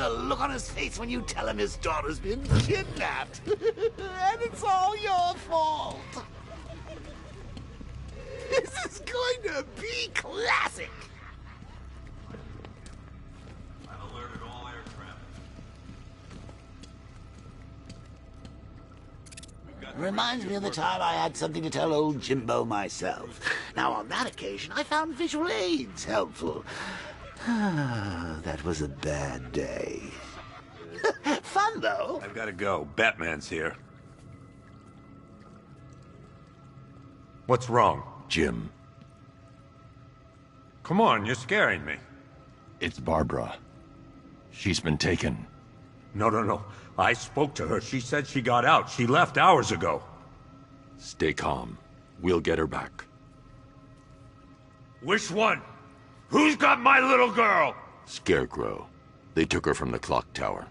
the look on his face when you tell him his daughter's been kidnapped. And it's all your fault. This is going to be classic. I've alerted all air traffic. Reminds me of the time I had something to tell old Jimbo myself. Now, on that occasion, I found visual aids helpful. That was a bad day. Fun, though. I've got to go. Batman's here. What's wrong? Jim, Come on, you're scaring me. it's Barbara. She's been taken. No. I spoke to her. She said she got out. She left hours ago. Stay calm. We'll get her back. Which one? Who's got my little girl? Scarecrow. They took her from the clock tower.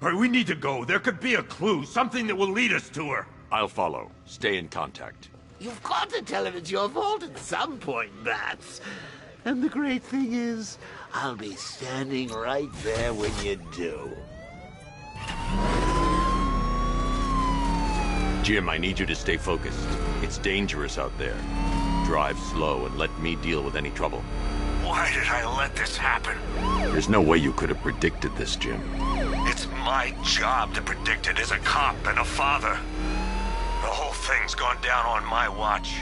All right, we need to go. There could be a clue, something that will lead us to her. I'll follow. Stay in contact. You've got to tell him it's your fault at some point, Bats. And the great thing is, I'll be standing right there when you do. Jim, I need you to stay focused. It's dangerous out there. Drive slow and let me deal with any trouble. Why did I let this happen? There's no way you could have predicted this, Jim. It's my job to predict it as a cop and a father. The whole thing's gone down on my watch.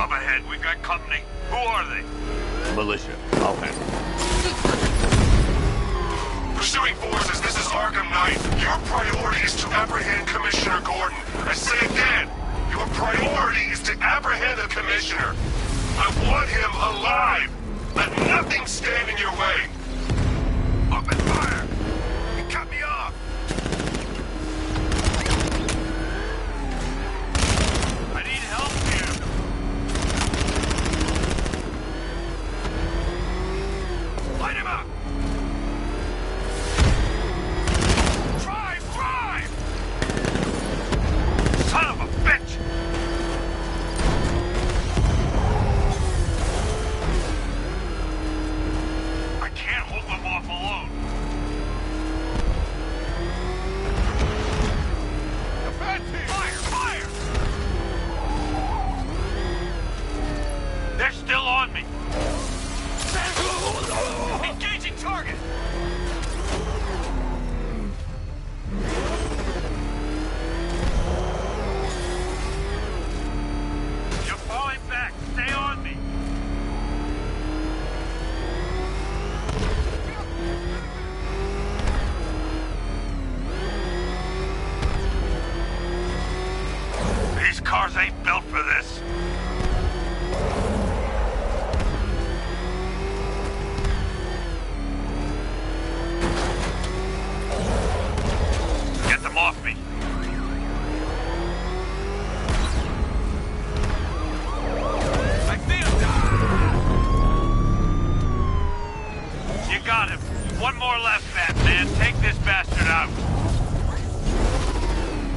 Up ahead, we've got company. Who are they? Militia. I'll handle it. Pursuing forces, this is Arkham Knight. Your priority is to apprehend Commissioner Gordon. I say again, your priority is to apprehend the Commissioner. I want him alive. Let nothing stand in your way. Open fire! You cut me off! I need help here. Light him up! Drive! Son of a bitch! I can't hold them off alone. Defend me! Fire! They're still on me. Engaging target! You're falling back. Stay on me. These cars ain't built for this. Get them off me. I see him. You got him. One more left, Batman. Take this bastard out.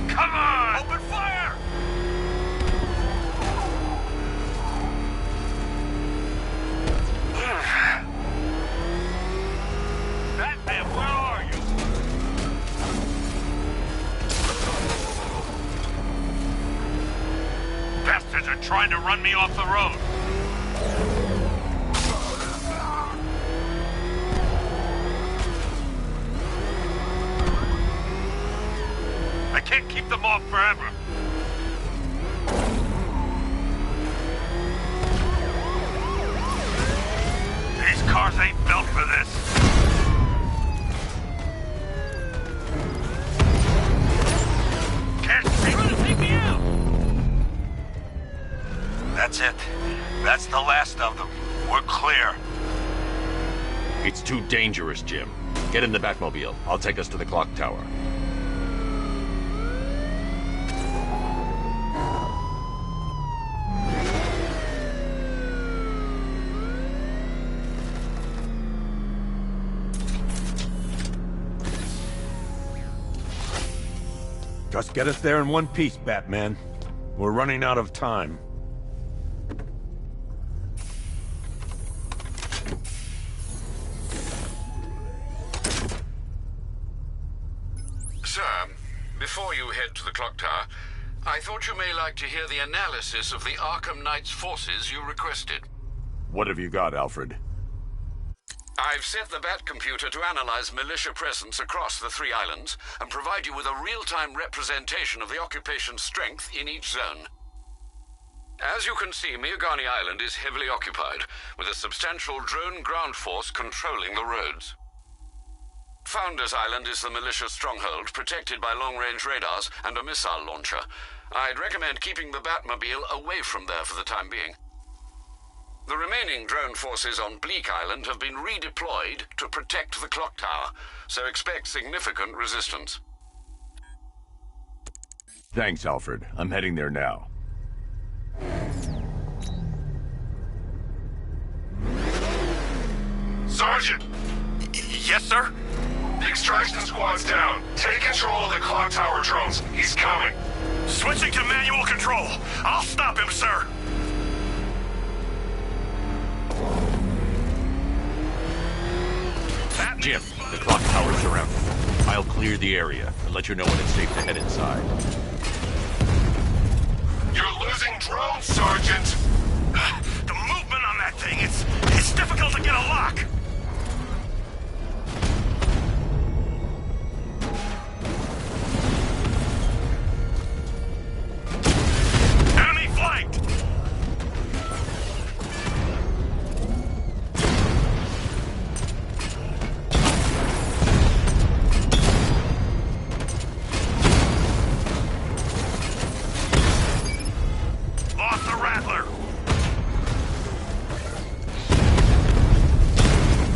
Come on! Open fire! Batman, where are you? Bastards are trying to run me off the road. I can't keep them off forever. These cars ain't built for this. Can't see. Trying to take me out. That's it. That's the last of them. We're clear. It's too dangerous, Jim. Get in the Batmobile. I'll take us to the clock tower. Just get us there in one piece, Batman. We're running out of time. Before you head to the clock tower, I thought you may like to hear the analysis of the Arkham Knight's forces you requested. What have you got, Alfred? I've set the Bat computer to analyze militia presence across the 3 islands and provide you with a real-time representation of the occupation's strength in each zone. As you can see, Miagani Island is heavily occupied, with a substantial drone ground force controlling the roads. Founders Island is the militia stronghold, protected by long-range radars and a missile launcher. I'd recommend keeping the Batmobile away from there for the time being. The remaining drone forces on Bleak Island have been redeployed to protect the clock tower, so expect significant resistance. Thanks, Alfred. I'm heading there now. Sergeant! Yes, sir? The extraction squad's down. Take control of the clock tower drones. He's coming. Switching to manual control. I'll stop him, sir. Jim, the clock tower's surrounded. I'll clear the area and let you know when it's safe to head inside. You're losing drones, Sergeant! The movement on that thing, it's difficult to get a lock. Enemy flanked! Lost the Rattler.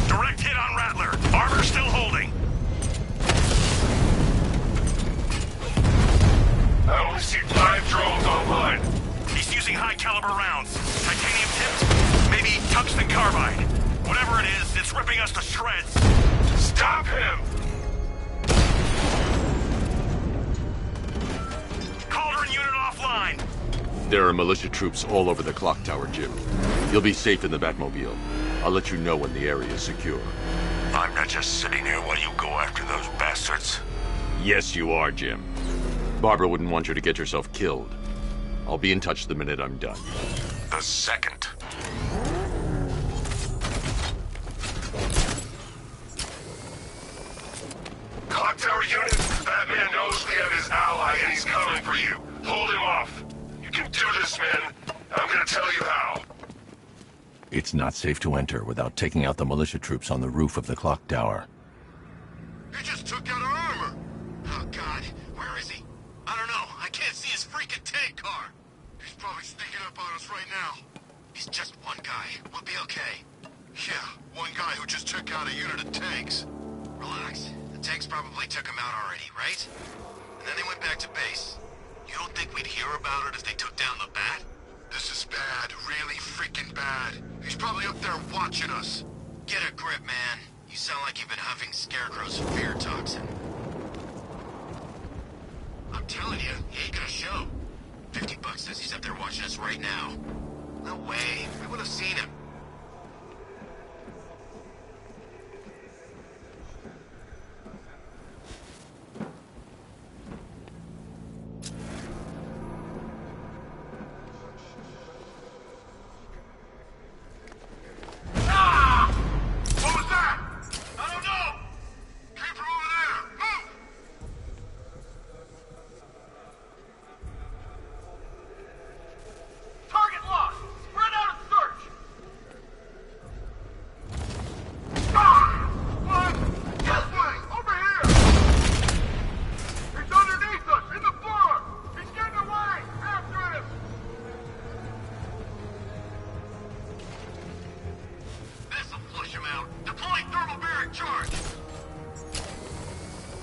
Direct hit on Rattler. Armor still holding. I only see 5 drones online. He's using high-caliber rounds. Titanium tipped? Maybe tungsten carbide. Whatever it is, it's ripping us to shreds. Stop him! Cauldron unit offline. There are militia troops all over the clock tower, Jim. You'll be safe in the Batmobile. I'll let you know when the area is secure. I'm not just sitting here while you go after those bastards. Yes, you are, Jim. Barbara wouldn't want you to get yourself killed. I'll be in touch the minute I'm done. The second. Clock tower unit, Batman knows we have his ally and he's coming for you. Hold him off. You can do this, man. I'm gonna tell you how. It's not safe to enter without taking out the militia troops on the roof of the clock tower. He just took out our armor! Oh, God. Where is he? I don't know. I can't see his freaking tank car. He's probably sneaking up on us right now. He's just one guy. We'll be okay. Yeah, one guy who just took out a unit of tanks. Relax. The tanks probably took him out already, right? And then they went back to base. You don't think we'd hear about it if they took down the Bat? This is bad. Really freaking bad. He's probably up there watching us. Get a grip, man. You sound like you've been huffing Scarecrow's fear toxin. I'm telling you, he ain't gonna show. $50 says he's up there watching us right now. No way. We would have seen him. What was that? I don't know! Came from over there! Move! Target locked! Spread out and search! What? This way! Over here! He's underneath us, in the floor! He's getting away! After him! This'll flush him out. Deploying thermal barrack charge.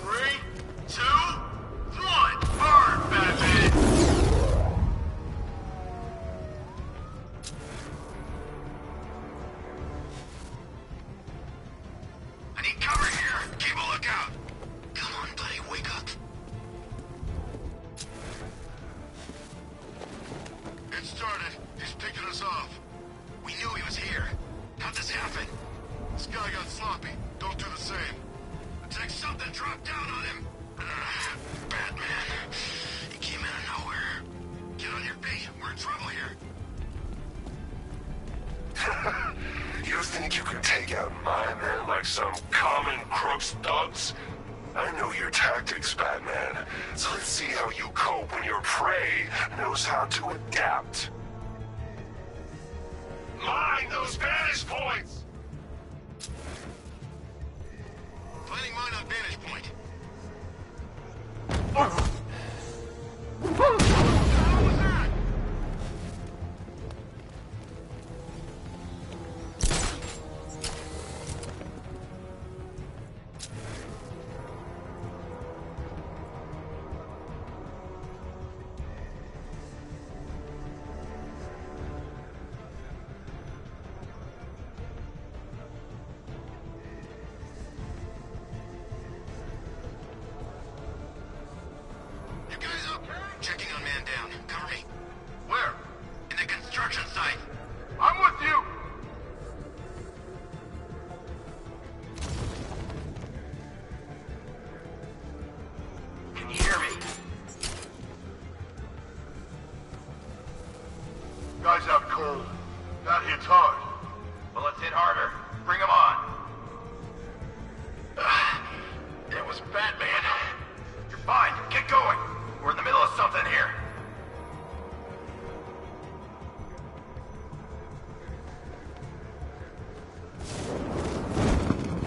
3, 2, 1. Burn, Batman! I need cover here. Keep a lookout. Come on, buddy, wake up. It started. He's picking us off. We knew he was here. How'd this happen? This guy got sloppy. Don't do the same. It's like something dropped down on him. Batman. He came out of nowhere. Get on your feet. We're in trouble here. You think you can take out my men like some common crooks thugs? I know your tactics, Batman. So let's see how you cope when your prey knows how to adapt. Mind those vantage points! Planning mine on vantage point. You guys up? Checking on man down. Cover me. Where? In the construction site. I'm with you. Can you hear me? Guys out cold. That hits hard. Well, let's hit harder. Bring him on. It was Batman. You're fine. Get going. We're in the middle of something here.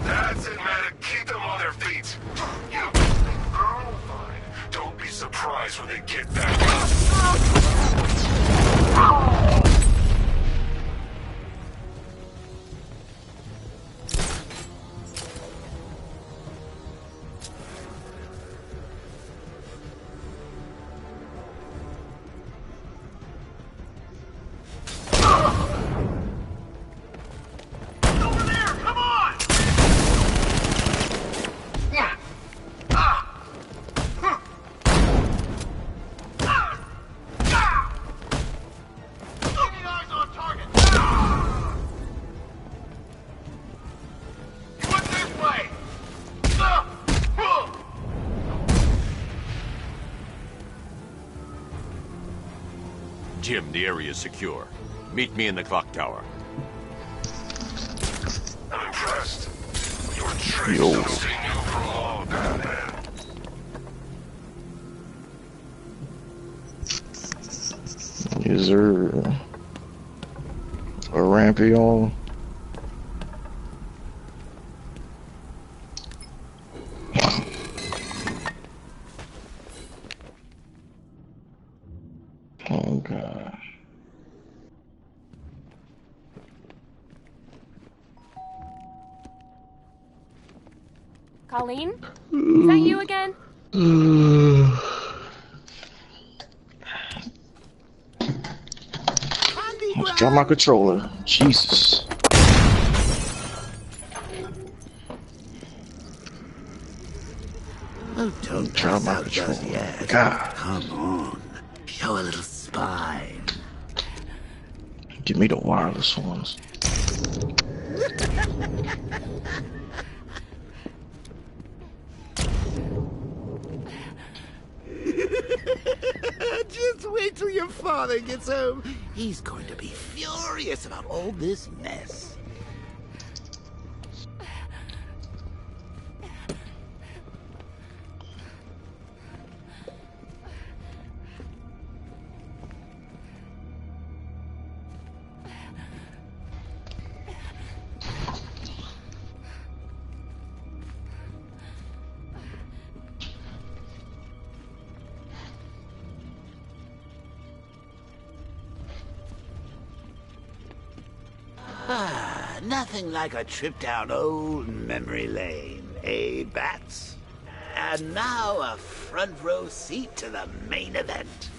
That's it, man. Keep them on their feet. You. Oh, fine. Don't be surprised when they get back. Over there! Come on! Keeping eyes on target! He went this way! Jim, the area is secure. Meet me in the clock tower. I'm impressed. Your traits don't stay new for long, Batman. Is there a rampy on? Oh God. Colleen? Is that you again? Drop my controller. Jesus. Oh, don't Drop pass my out just controller. yet. God. Come on. Show a little spine. Give me the wireless ones. Just wait till your father gets home. He's going to be furious about all this mess. Nothing like a trip down old memory lane, eh, Bats? And now a front row seat to the main event.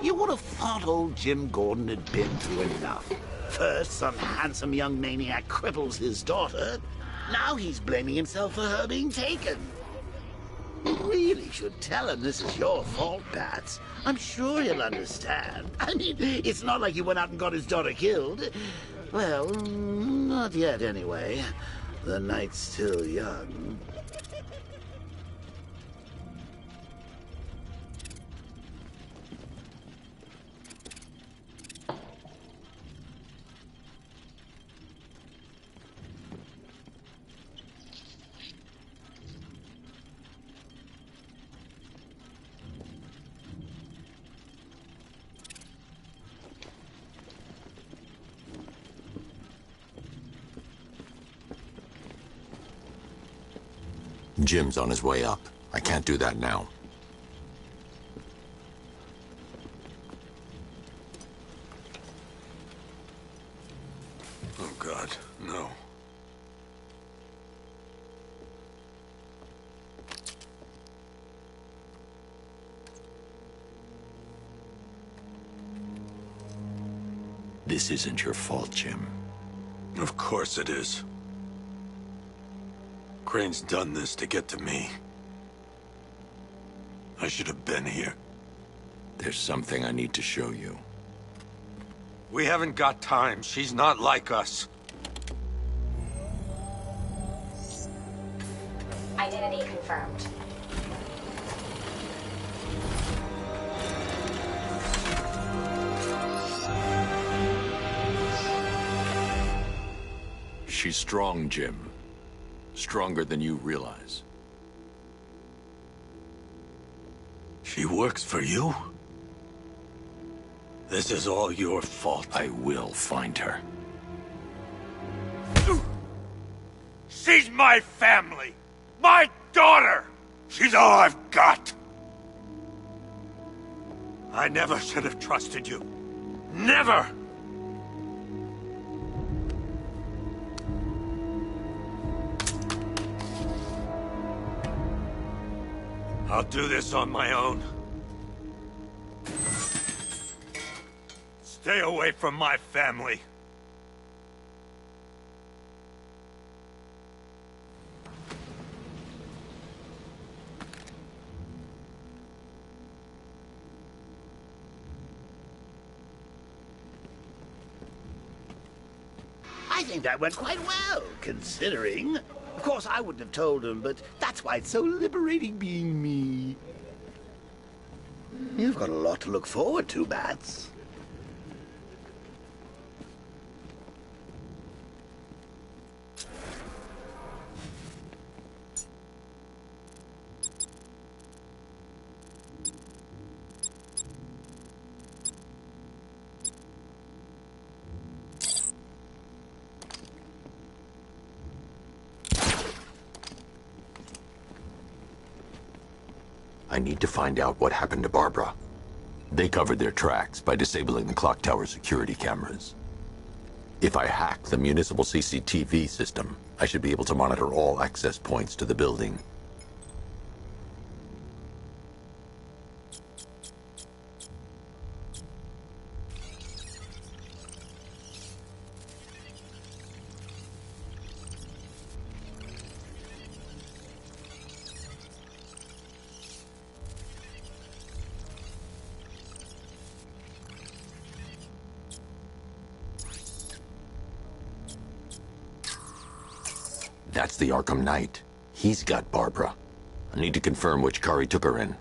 You would have thought old Jim Gordon had been through enough. First, some handsome young maniac cripples his daughter. Now he's blaming himself for her being taken. You really should tell him this is your fault, Bats. I'm sure he'll understand. I mean, it's not like you went out and got his daughter killed. Well, not yet, anyway. The night's still young. Jim's on his way up. I can't do that now. Oh, God, no. This isn't your fault, Jim. Of course it is. Crane's done this to get to me. I should have been here. There's something I need to show you. We haven't got time. She's not like us. Identity confirmed. She's strong, Jim. Stronger than you realize. She works for you? This is all your fault. I will find her. She's my family! My daughter! She's all I've got! I never should have trusted you. Never! I'll do this on my own. Stay away from my family. I think that went quite well, considering. Of course, I wouldn't have told him, but that's why it's so liberating being me. You've got a lot to look forward to, Bats. I need to find out what happened to Barbara. They covered their tracks by disabling the clock tower security cameras. If I hack the municipal CCTV system, I should be able to monitor all access points to the building. That's the Arkham Knight. He's got Barbara. I need to confirm which car he took her in.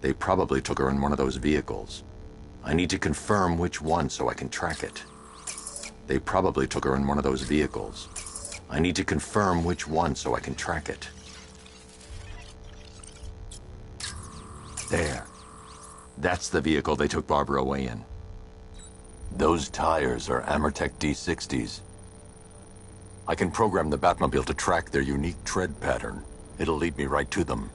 They probably took her in one of those vehicles. I need to confirm which one so I can track it. They probably took her in one of those vehicles. I need to confirm which one so I can track it. There. That's the vehicle they took Barbara away in. Those tires are Amertech D60s. I can program the Batmobile to track their unique tread pattern. It'll lead me right to them.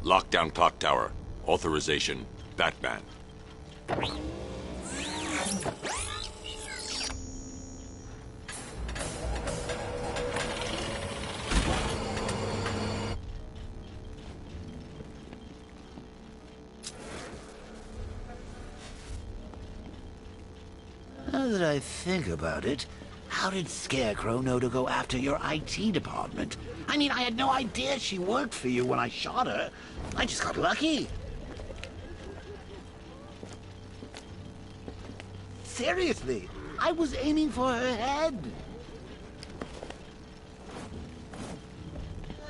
Lockdown clock tower. Authorization, Batman. Now that I think about it, how did Scarecrow know to go after your IT department? I mean, I had no idea she worked for you when I shot her. I just got lucky. Seriously, I was aiming for her head.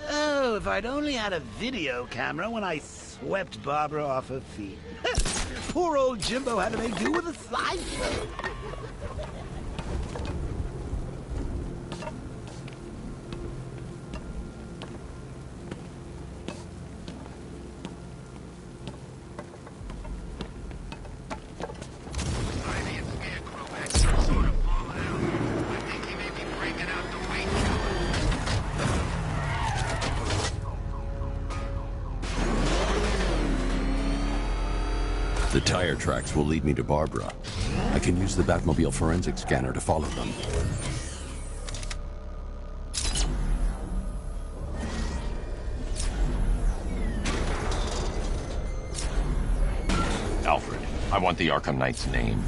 Oh, if I'd only had a video camera when I swept Barbara off her feet. Poor old Jimbo had to make do with a slideshow. The tire tracks will lead me to Barbara. I can use the Batmobile forensic scanner to follow them. Alfred, I want the Arkham Knight's name.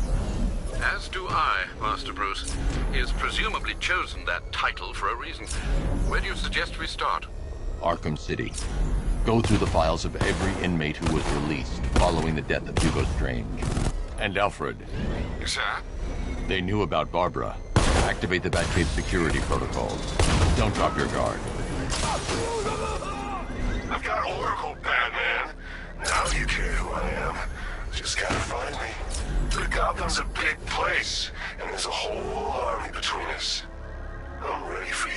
As do I, Master Bruce. He has presumably chosen that title for a reason. Where do you suggest we start? Arkham City. Go through the files of every inmate who was released following the death of Hugo Strange. And Alfred. Sir? They knew about Barbara. Activate the Batcave security protocols. Don't drop your guard. I've got Oracle, Batman. Now you care who I am. Just gotta find me. But Gotham's a big place, and there's a whole army between us. I'm ready for you.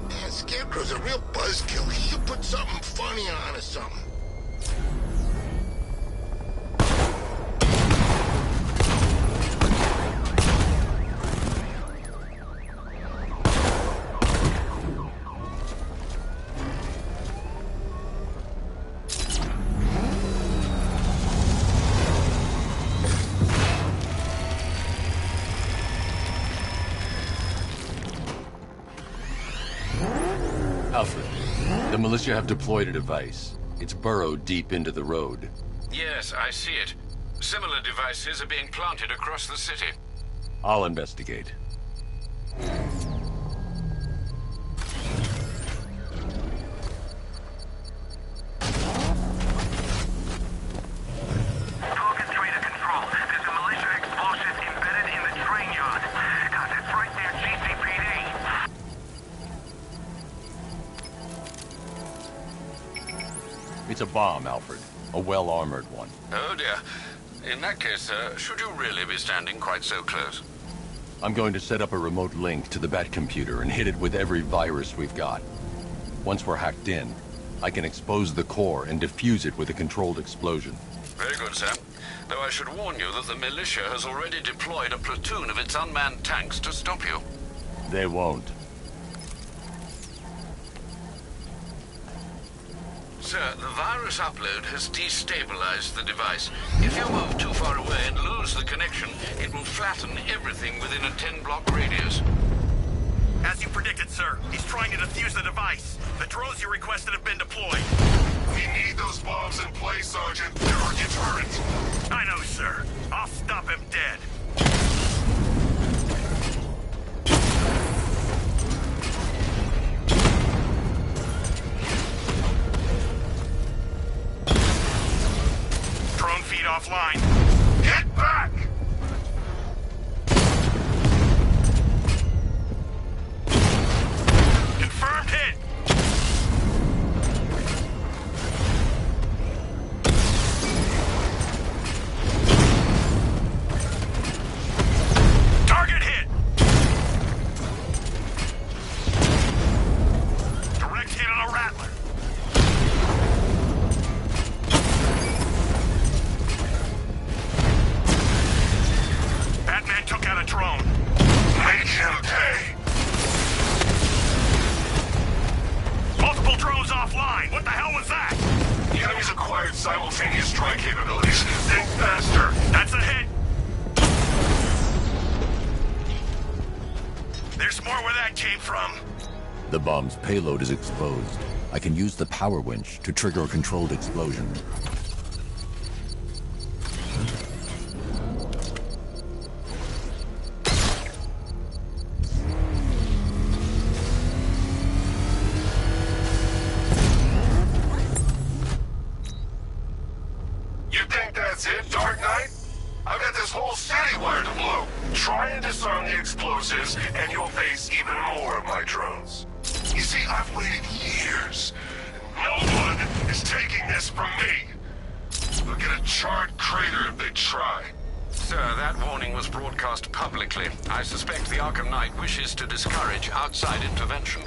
Man, Scarecrow's a real buzzkill. He should put something funny on or something. Alfred, the militia have deployed a device. It's burrowed deep into the road. Yes, I see it. Similar devices are being planted across the city. I'll investigate. Falcon Trader Control. There's a militia explosive embedded in the train yard. God, that's right there, GCPD. It's a bomb, Alfred. A well-armored one. Oh dear. In that case, should you really be standing quite so close? I'm going to set up a remote link to the Batcomputer and hit it with every virus we've got. Once we're hacked in, I can expose the core and defuse it with a controlled explosion. Very good, sir. Though I should warn you that the militia has already deployed a platoon of its unmanned tanks to stop you. They won't. Sir, the virus upload has destabilized the device. If you move too far away and lose the connection, it will flatten everything within a 10-block radius. As you predicted, sir, he's trying to defuse the device. The drones you requested have been deployed. We need those bombs in place, Sergeant. They're our deterrent. I know, sir. I'll stop him dead. Drone feed offline. Get back! Confirmed hit. Target hit. Direct hit on a Rattler. Batman took out a drone. Make him pay. Multiple drones offline. What the hell was that? The enemy's acquired simultaneous strike capabilities. Think faster. That's a hit. There's more where that came from. The bomb's payload is exposed. I can use the power winch to trigger a controlled explosion. You think that's it, Dark Knight? I've got this whole city wired to blow. Try and disarm the explosives, and you'll face even more of my drones. You see, I've waited years. No one is taking this from me. They'll get a charred crater if they try. Sir, that warning was broadcast publicly. I suspect the Arkham Knight wishes to discourage outside intervention.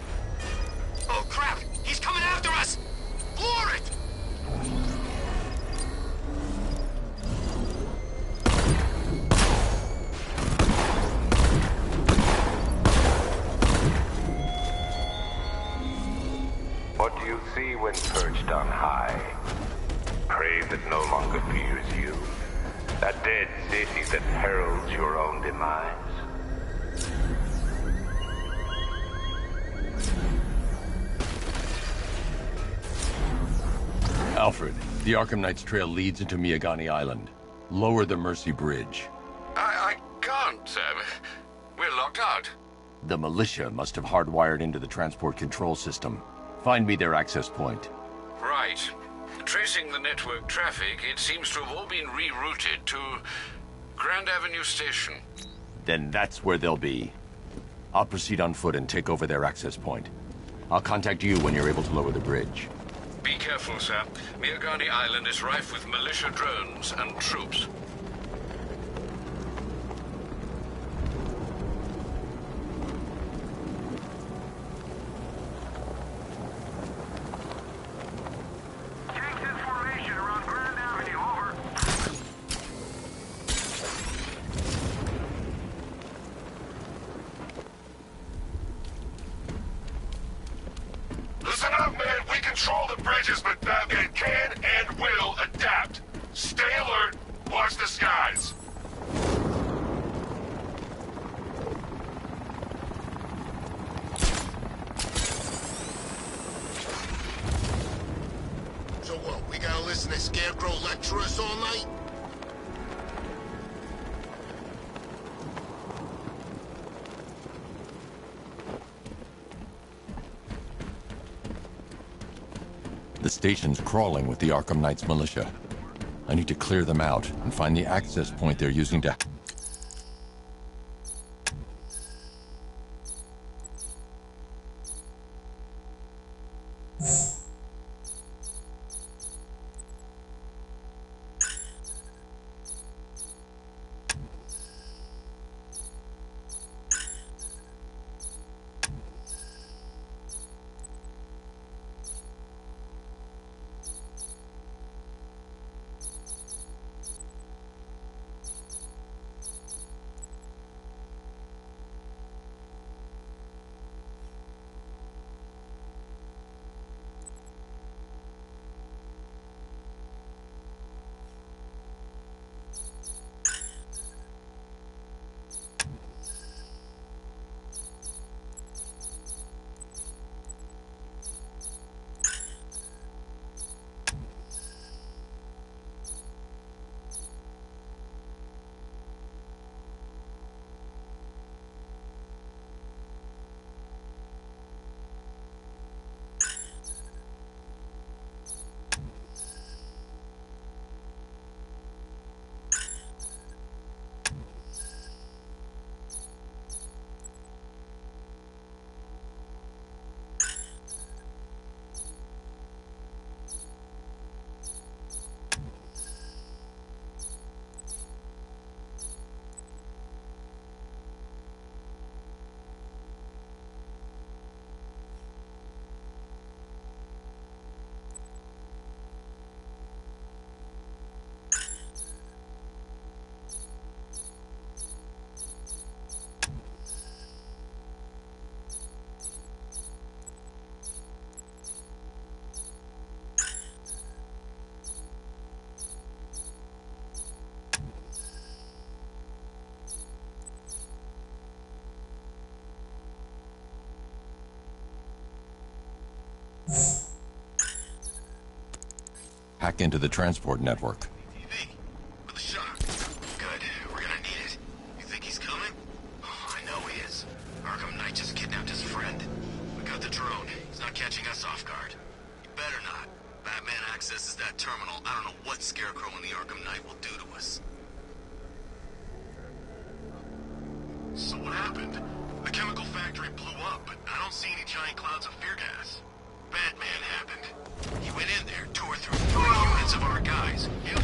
Oh, crap! He's coming after us! Floor it! perched on high. Prey that no longer fears you. That dead city that heralds your own demise. Alfred, the Arkham Knight's trail leads into Miagani Island. Lower the Mercy Bridge. I can't, sir. We're locked out. The militia must have hardwired into the transport control system. Find me their access point. Right. Tracing the network traffic, it seems to have all been rerouted to Grand Avenue Station. Then that's where they'll be. I'll proceed on foot and take over their access point. I'll contact you when you're able to lower the bridge. Be careful, sir. Miagani Island is rife with militia drones and troops. Listen up, man. We control the bridges, but Batman can and will adapt. Stay alert. Watch the skies. So what, we gotta listen to Scarecrow lecture us all night? The station's crawling with the Arkham Knight's militia. I need to clear them out and find the access point they're using to... Hack into the transport network. TV. With a shot. Good. We're gonna need it. You think he's coming? Oh, I know he is. Arkham Knight just kidnapped his friend. We got the drone. He's not catching us off guard. He better not. Batman accesses that terminal. I don't know what Scarecrow and the Arkham Knight will do to us. So what happened? The chemical factory blew up, but I don't see any giant clouds of fear gas. Batman happened. He went in there, tore through 3 units of our guys. He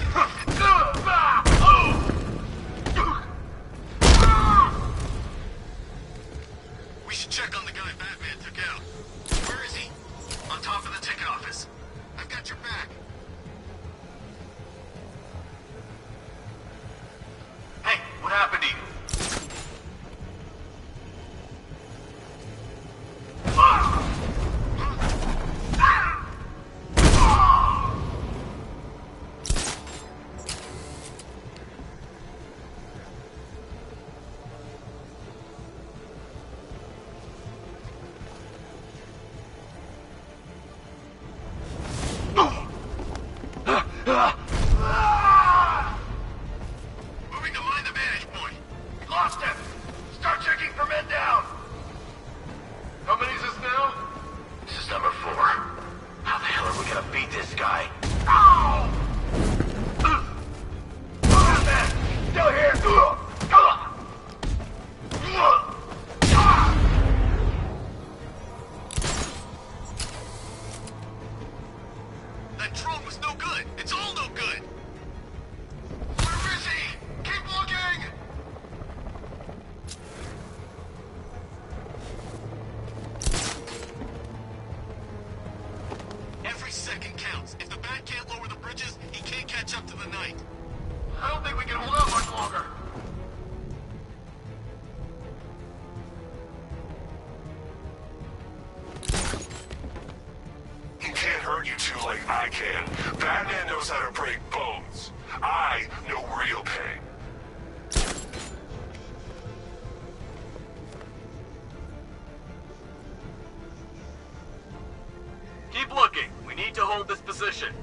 position.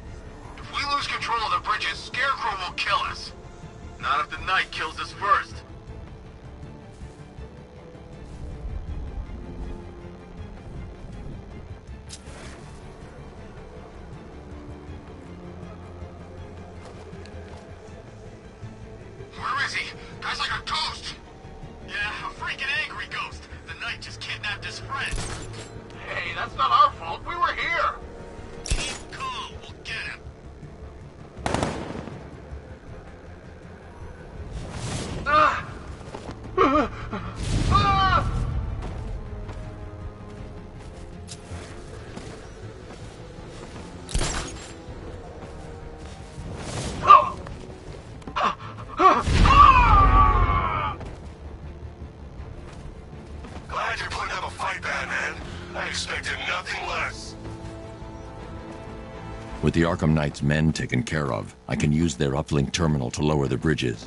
If we lose control of the bridges, Scarecrow will kill us. Not if the Knight kills us first. Where is he? Guy's like a ghost. Yeah, a freaking angry ghost. The Knight just kidnapped his friend. Hey, that's not our fault. We were here. Keep calm. We'll get him. Glad you're putting up a fight, BMan. I expected nothing less. With the Arkham Knight's men taken care of, I can use their uplink terminal to lower the bridges.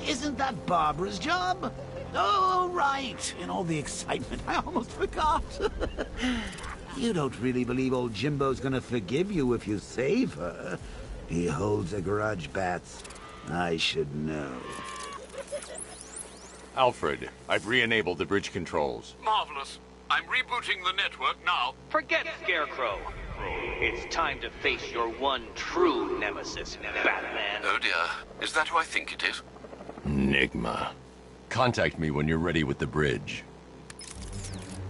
Isn't that Barbara's job? Oh, right. In all the excitement, I almost forgot. You don't really believe old Jimbo's gonna forgive you if you save her. He holds a grudge, Bats. I should know. Alfred, I've re-enabled the bridge controls. Marvelous. I'm rebooting the network now. Forget Scarecrow. It's time to face your one true nemesis, Batman. Oh dear. Is that who I think it is? Enigma. Contact me when you're ready with the bridge.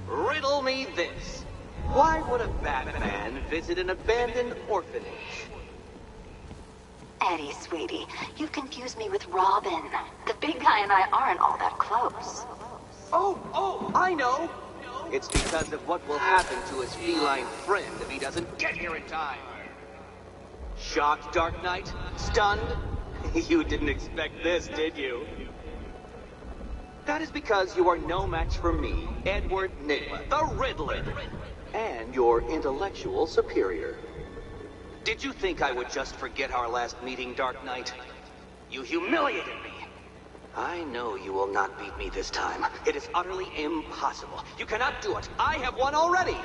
Riddle me this. Why would a Batman visit an abandoned orphanage? Eddie, sweetie, you've confused me with Robin. The big guy and I aren't all that close. Oh, I know. It's because of what will happen to his feline friend if he doesn't get here in time. Shocked, Dark Knight? Stunned? You didn't expect this, did you? That is because you are no match for me, Edward Nigma, the Riddler, and your intellectual superior. Did you think I would just forget our last meeting, Dark Knight? You humiliated me. I know you will not beat me this time. It is utterly impossible. You cannot do it. I have won already.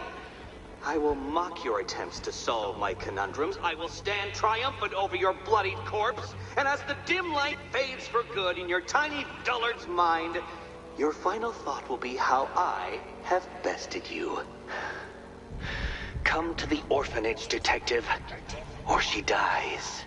I will mock your attempts to solve my conundrums. I will stand triumphant over your bloodied corpse. And as the dim light fades for good in your tiny dullard's mind, your final thought will be how I have bested you. Come to the orphanage, detective, or she dies.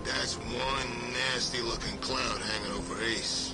That's one nasty-looking cloud hanging over Ace.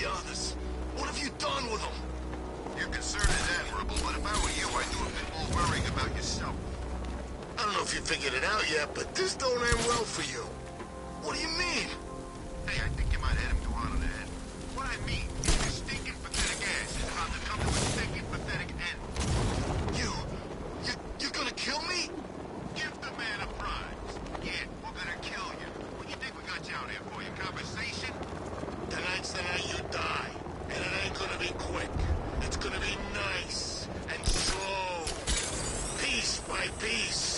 be honest. What have you done with them? Your concern is admirable, but if I were you, I'd do a bit more worrying about yourself. I don't know if you figured it out yet, but this don't end well for you. What do you mean? Hey, I think you might hit him too hard on the head. What I mean, your stinking pathetic ass is about to come to a stinking pathetic end. You're gonna kill me? Give the man a prize. Yeah, we're gonna kill you. What do you think we got you out here for? Your conversation? Tonight's the night you die. And it ain't gonna be quick. It's gonna be nice and slow. Piece by piece.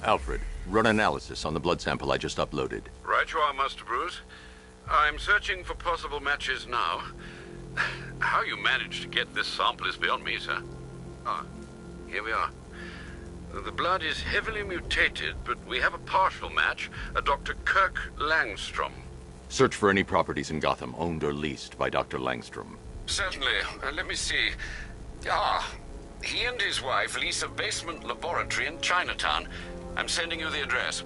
Alfred, run analysis on the blood sample I just uploaded. Right you are, Master Bruce. I'm searching for possible matches now. How you managed to get this sample is beyond me, sir. Ah, here we are. The blood is heavily mutated, but we have a partial match, a Dr. Kirk Langstrom. Search for any properties in Gotham owned or leased by Dr. Langstrom. Certainly. Let me see. He and his wife lease a basement laboratory in Chinatown. I'm sending you the address.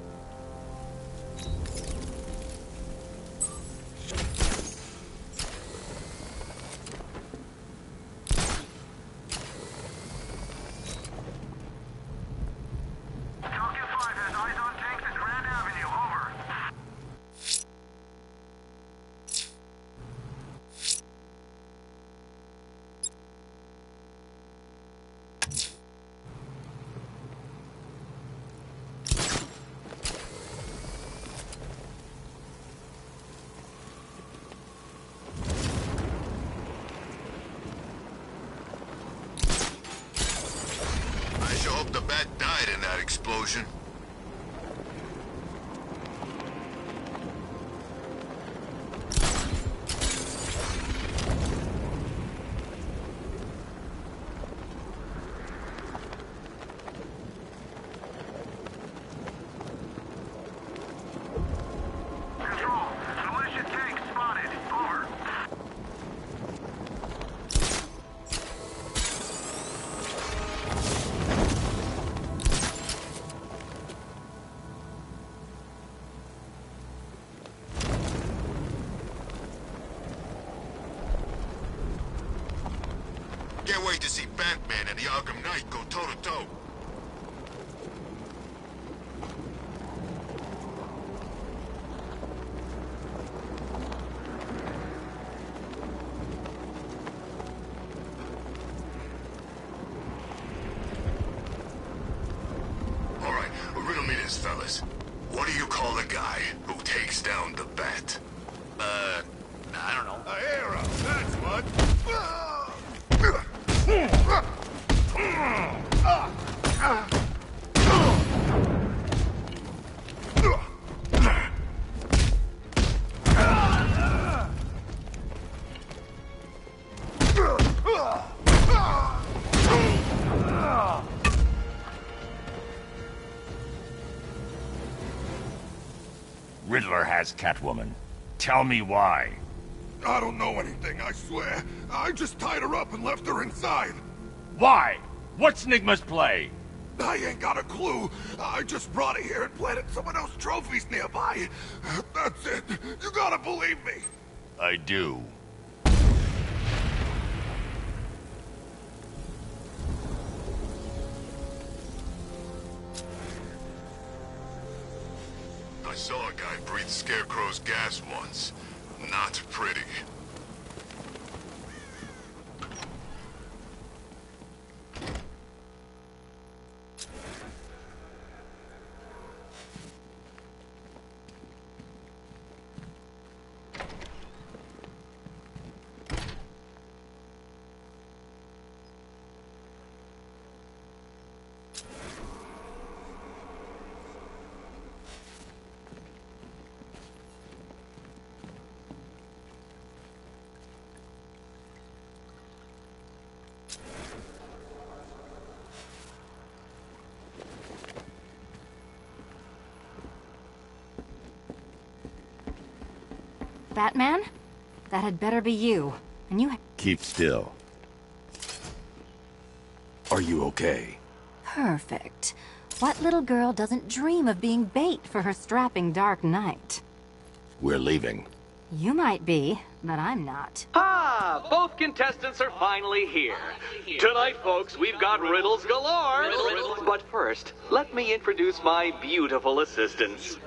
The bat died in that explosion. Can't wait to see Batman and the Arkham Knight go toe-to-toe. All right, riddle me this, fellas. What do you call a guy who takes down the Bat? I don't know. A hero, that's what. Riddler has Catwoman. Tell me why. I don't know anything, I swear. I just tied her up and left her inside. Why? What's Nigma's play? I ain't got a clue. I just brought her here and planted someone else's trophies nearby. That's it. You gotta believe me. I do. those gas ones. Not pretty. Batman? That had better be you. And you... Keep still. Are you okay? Perfect. What little girl doesn't dream of being bait for her strapping Dark Knight? We're leaving. You might be, but I'm not. Ah, both contestants are finally here. Tonight, folks, we've got riddles galore. But first, let me introduce my beautiful assistants.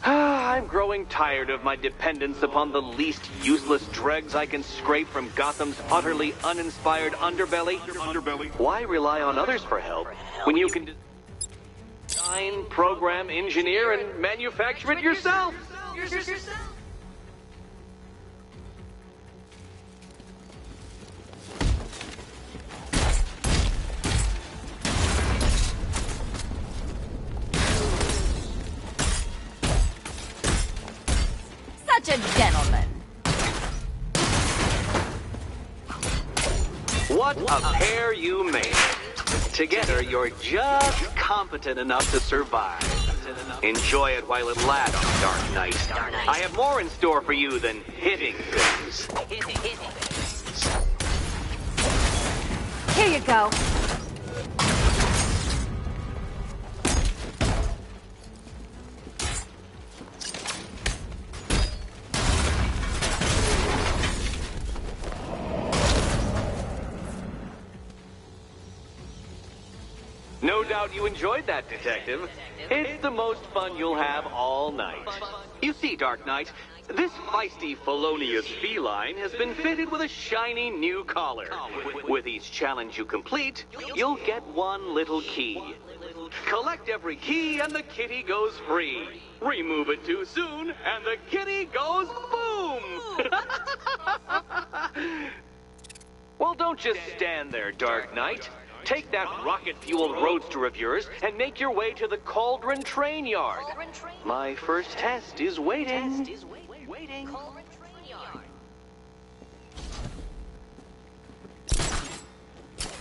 I'm growing tired of my dependence upon the least useless dregs I can scrape from Gotham's utterly uninspired underbelly. Why rely on others for help when you can design, program, engineer, and manufacture it yourself? Such a gentleman. What a pair you made. Together, you're just competent enough to survive. Enjoy it while it lasts, Dark Knight. I have more in store for you than hitting things. Here you go. No doubt you enjoyed that, Detective. It's the most fun you'll have all night. You see, Dark Knight, this feisty, felonious feline has been fitted with a shiny new collar. With each challenge you complete, you'll get one little key. Collect every key and the kitty goes free. Remove it too soon and the kitty goes boom! Well, don't just stand there, Dark Knight. Take that rocket-fueled roadster of yours and make your way to the Cauldron Train Yard. My first test is waiting.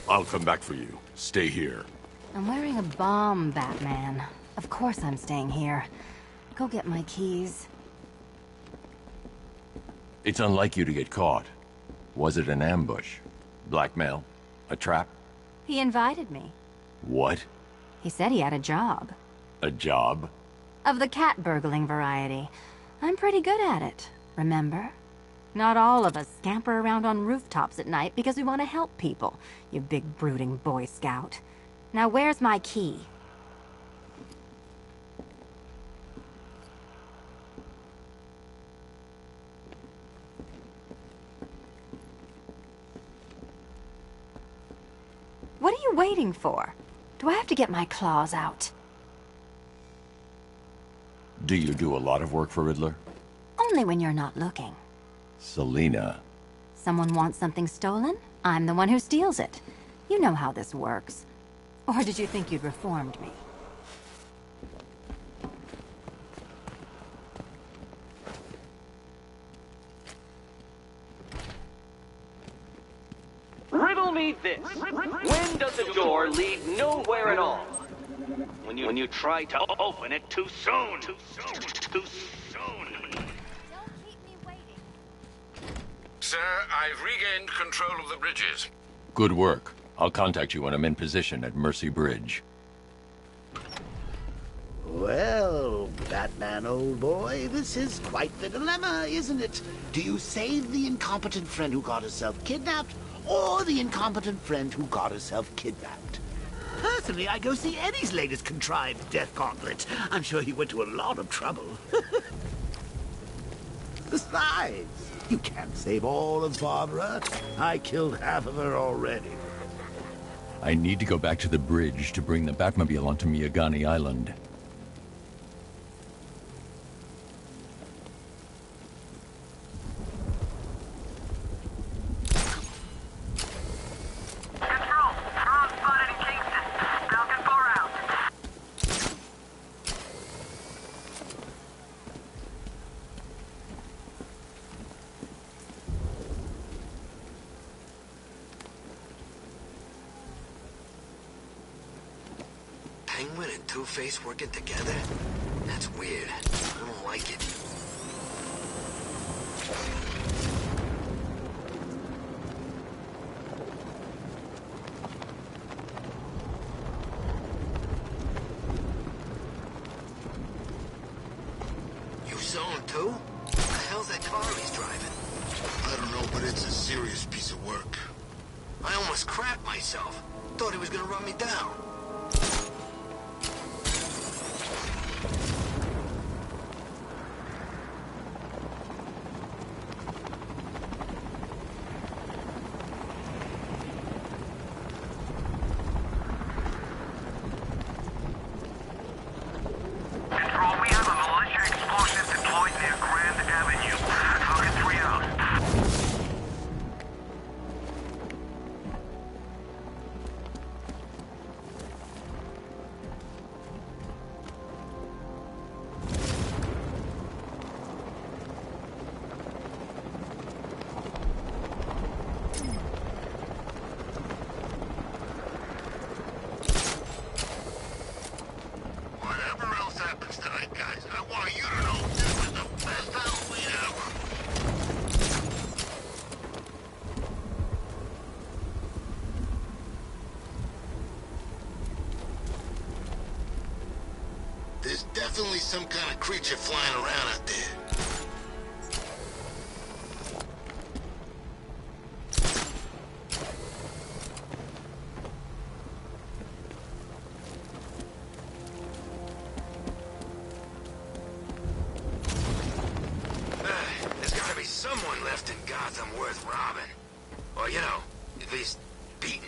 I'll come back for you. Stay here. I'm wearing a bomb, Batman. Of course I'm staying here. Go get my keys. It's unlike you to get caught. Was it an ambush? Blackmail? A trap? He invited me. What? He said he had a job. A job? Of the cat burgling variety. I'm pretty good at it, remember? Not all of us scamper around on rooftops at night because we want to help people, you big brooding Boy Scout. Now where's my key? What are you waiting for? Do I have to get my claws out? Do you do a lot of work for Riddler? Only when you're not looking. Selina. Someone wants something stolen? I'm the one who steals it. You know how this works. Or did you think you'd reformed me? Riddle me this. When does a door lead nowhere at all? When you try to open it too soon. Too soon. Sir, I've regained control of the bridges. Good work. I'll contact you when I'm in position at Mercy Bridge. Well, Batman, old boy, this is quite the dilemma, isn't it? Do you save the incompetent friend who got herself kidnapped, or the incompetent friend who got herself kidnapped? Personally, I go see Eddie's latest contrived death gauntlet. I'm sure he went to a lot of trouble. Besides, you can't save all of Barbara. I killed half of her already. I need to go back to the bridge to bring the Batmobile onto Miyagani Island. Penguin and Two-Face working together? That's weird. I don't like it. You saw him too? What the hell's that car he's driving? I don't know, but it's a serious piece of work. I almost crapped myself. Thought he was gonna run me down. There's definitely some kind of creature flying around out there. There's gotta be someone left in Gotham worth robbing. Or, you know, at least beating.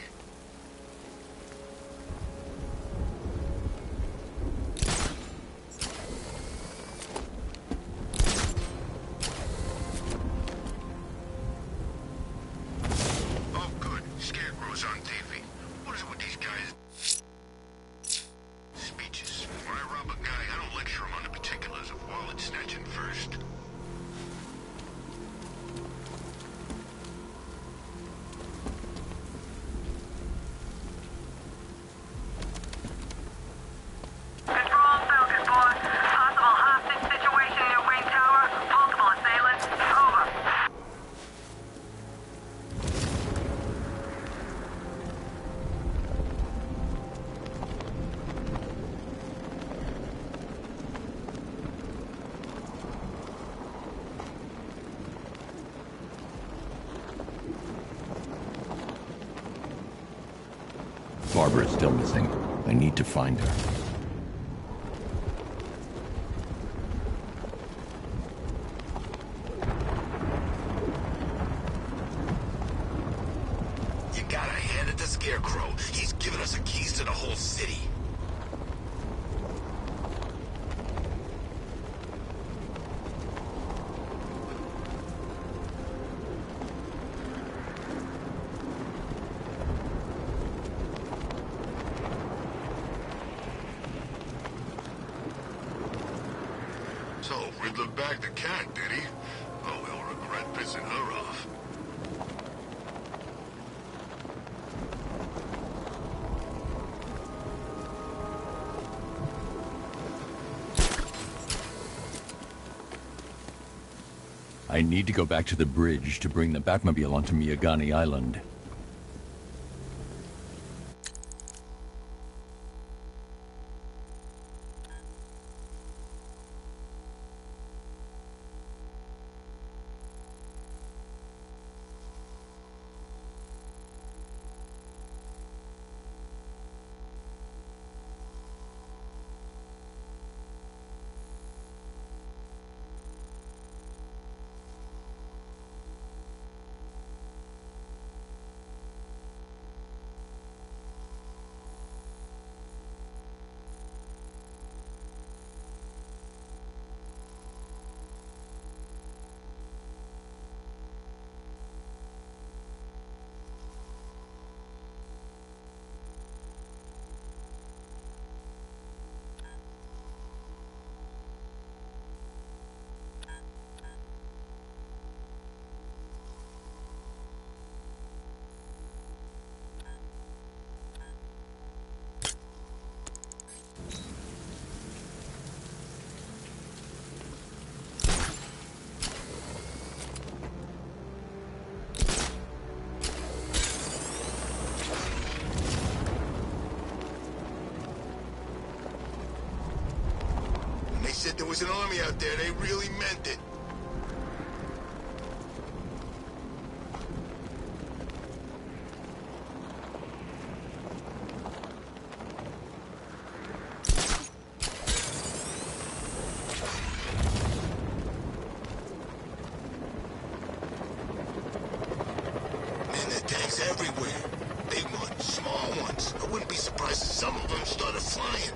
Oh, good. Scarecrow's on TV. What is it with these guys? Speeches. When I rob a guy, I don't lecture him on the particulars of wallet snatching first. Barbara's still missing. I need to find her. You gotta hand it to Scarecrow. He's given us the keys to the whole city. So, Riddler bagged the cat, did he? Oh, we'll regret pissing her off. I need to go back to the bridge to bring the Batmobile onto Miyagani Island. was an army out there, they really meant it. Man, there are tanks everywhere. Big ones, small ones. I wouldn't be surprised if some of them started flying.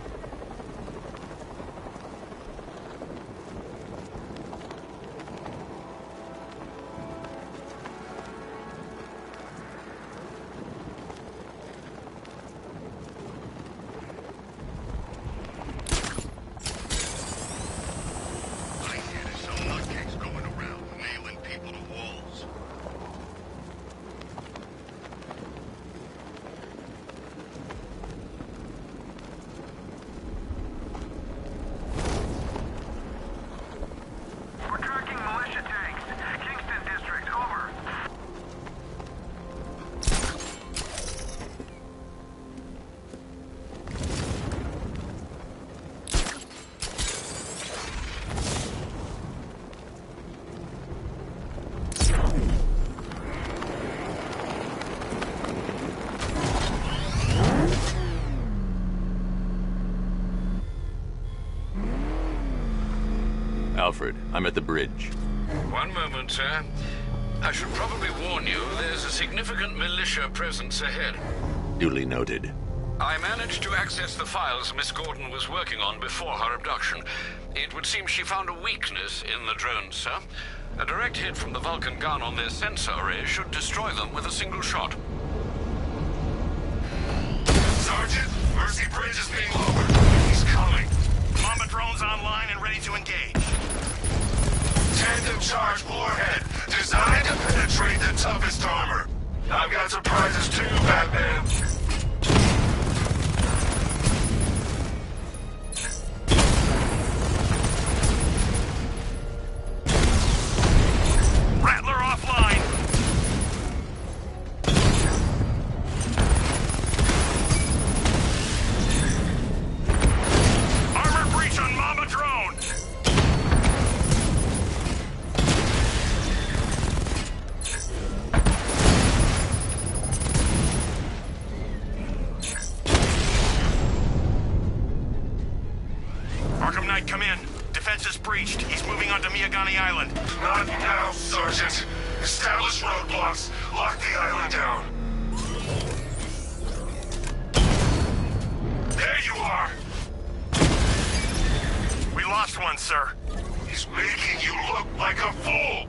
Alfred, I'm at the bridge. One moment, sir. I should probably warn you, there's a significant militia presence ahead. Duly noted. I managed to access the files Miss Gordon was working on before her abduction. It would seem she found a weakness in the drones, sir. A direct hit from the Vulcan gun on their sensor array should destroy them with a single shot. Sergeant, Mercy Bridge is being lowered. He's coming. Mamba drones online and ready to engage. Tandem charge warhead, designed to penetrate the toughest armor. I've got surprises too, Batman. Rattler offline. Armor breach on Mamba drone. Arkham Knight, come in. Defense is breached. He's moving onto Miyagani Island. Not now, Sergeant. Establish roadblocks. Lock the island down. There you are. We lost one, sir. He's making you look like a fool.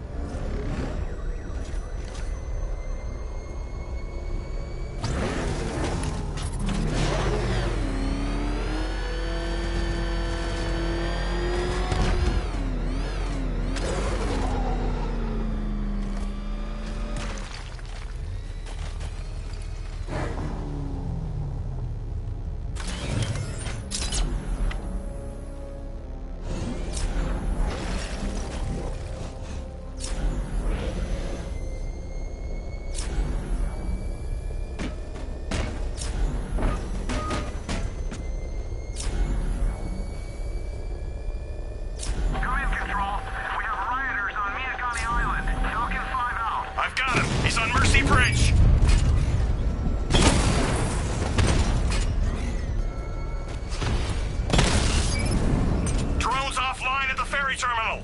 Bridge! Drones offline at the ferry terminal!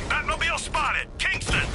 Batmobile spotted! Kingston!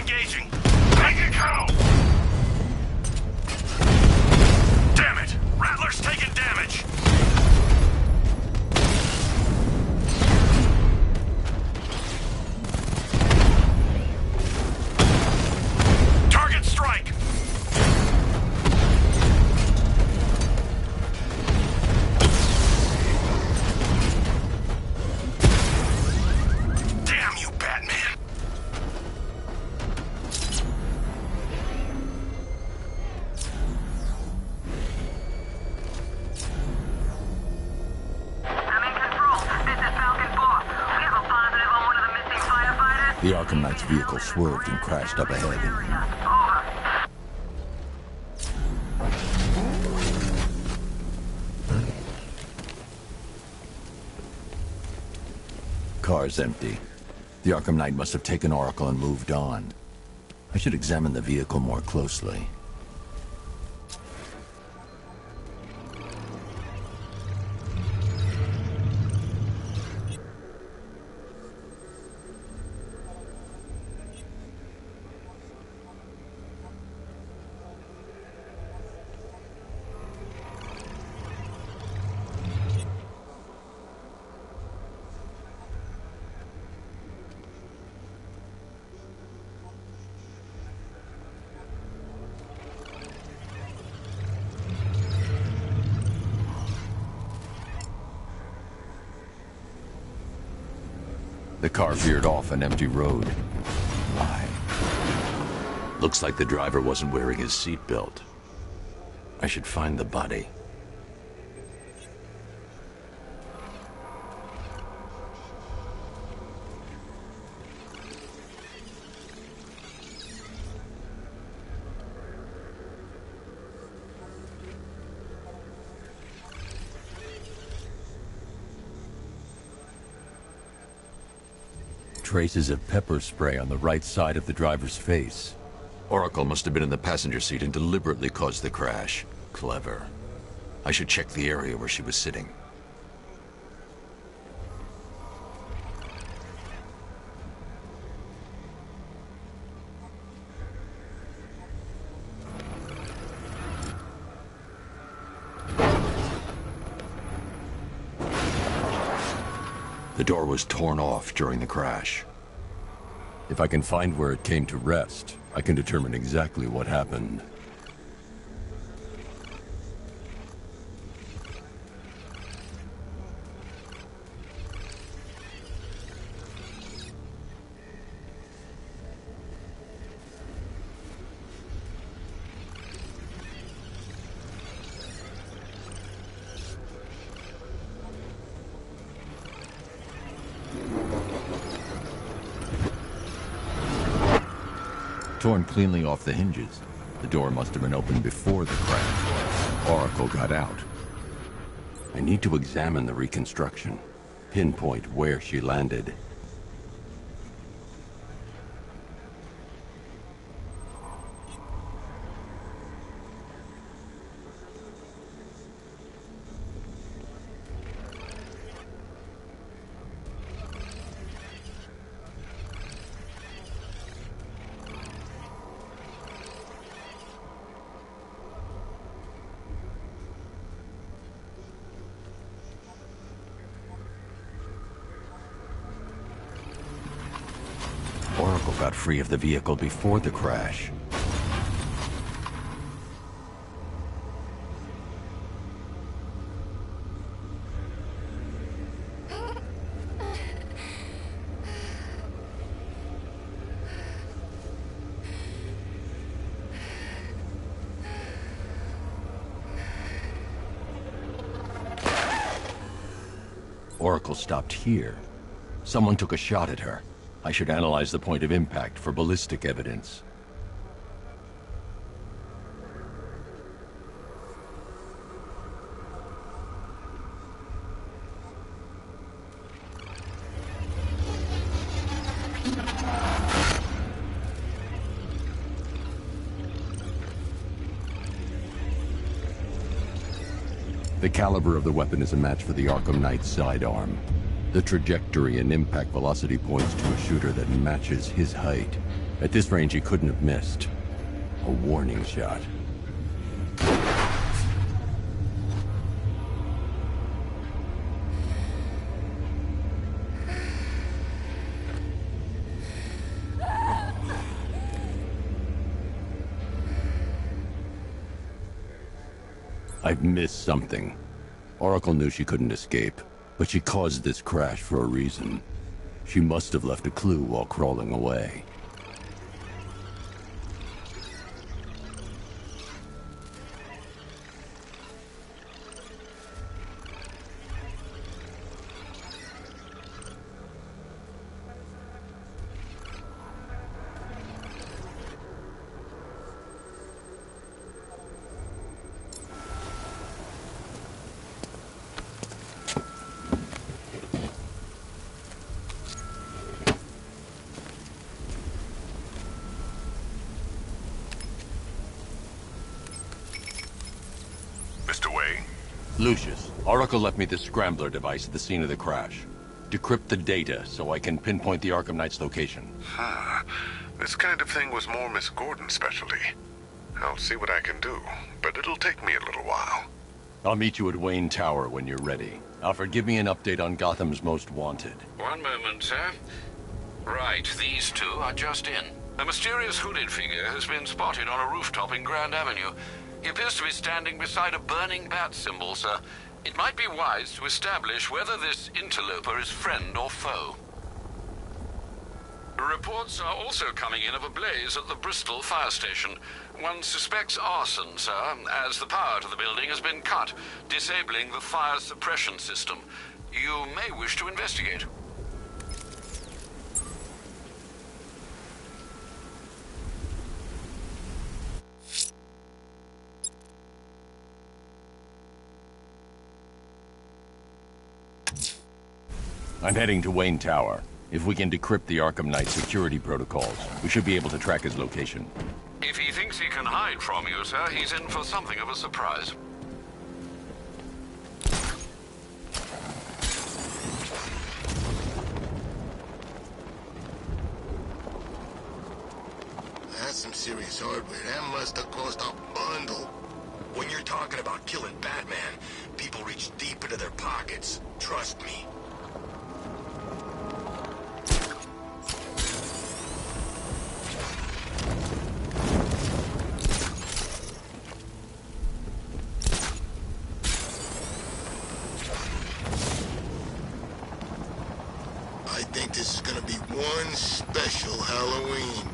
engaging. Take it, Colonel! Damn it! Rattler's taking damage! Target strike! Damn you, Batman! The Arkham Knight's vehicle swerved and crashed up ahead. Car's empty. The Arkham Knight must have taken Oracle and moved on. I should examine the vehicle more closely. The car veered off an empty road. Why? Looks like the driver wasn't wearing his seatbelt. I should find the body. Traces of pepper spray on the right side of the driver's face. Oracle must have been in the passenger seat and deliberately caused the crash. Clever. I should check the area where she was sitting. The door was torn off during the crash. If I can find where it came to rest, I can determine exactly what happened. Torn cleanly off the hinges. The door must have been opened before the crash. Oracle got out. I need to examine the reconstruction, pinpoint where she landed. Oracle got free of the vehicle before the crash. Oracle stopped here. Someone took a shot at her. I should analyze the point of impact for ballistic evidence. The caliber of the weapon is a match for the Arkham Knight's sidearm. The trajectory and impact velocity points to a shooter that matches his height. At this range, he couldn't have missed. A warning shot. I've missed something. Oracle knew she couldn't escape, but she caused this crash for a reason. She must have left a clue while crawling away. Lucius, Oracle left me the scrambler device at the scene of the crash. Decrypt the data so I can pinpoint the Arkham Knight's location. This kind of thing was more Miss Gordon's specialty. I'll see what I can do, but it'll take me a little while. I'll meet you at Wayne Tower when you're ready. Alfred, give me an update on Gotham's Most Wanted. One moment, sir. Right, these two are just in. A mysterious hooded figure has been spotted on a rooftop in Grand Avenue. He appears to be standing beside a burning bat symbol, sir. It might be wise to establish whether this interloper is friend or foe. Reports are also coming in of a blaze at the Bristol fire station. One suspects arson, sir, as the power to the building has been cut, disabling the fire suppression system. You may wish to investigate. I'm heading to Wayne Tower. If we can decrypt the Arkham Knight security protocols, we should be able to track his location. If he thinks he can hide from you, sir, he's in for something of a surprise. That's some serious hardware. That must have cost a bundle. When you're talking about killing Batman, people reach deep into their pockets. Trust me. I think this is gonna be one special Halloween.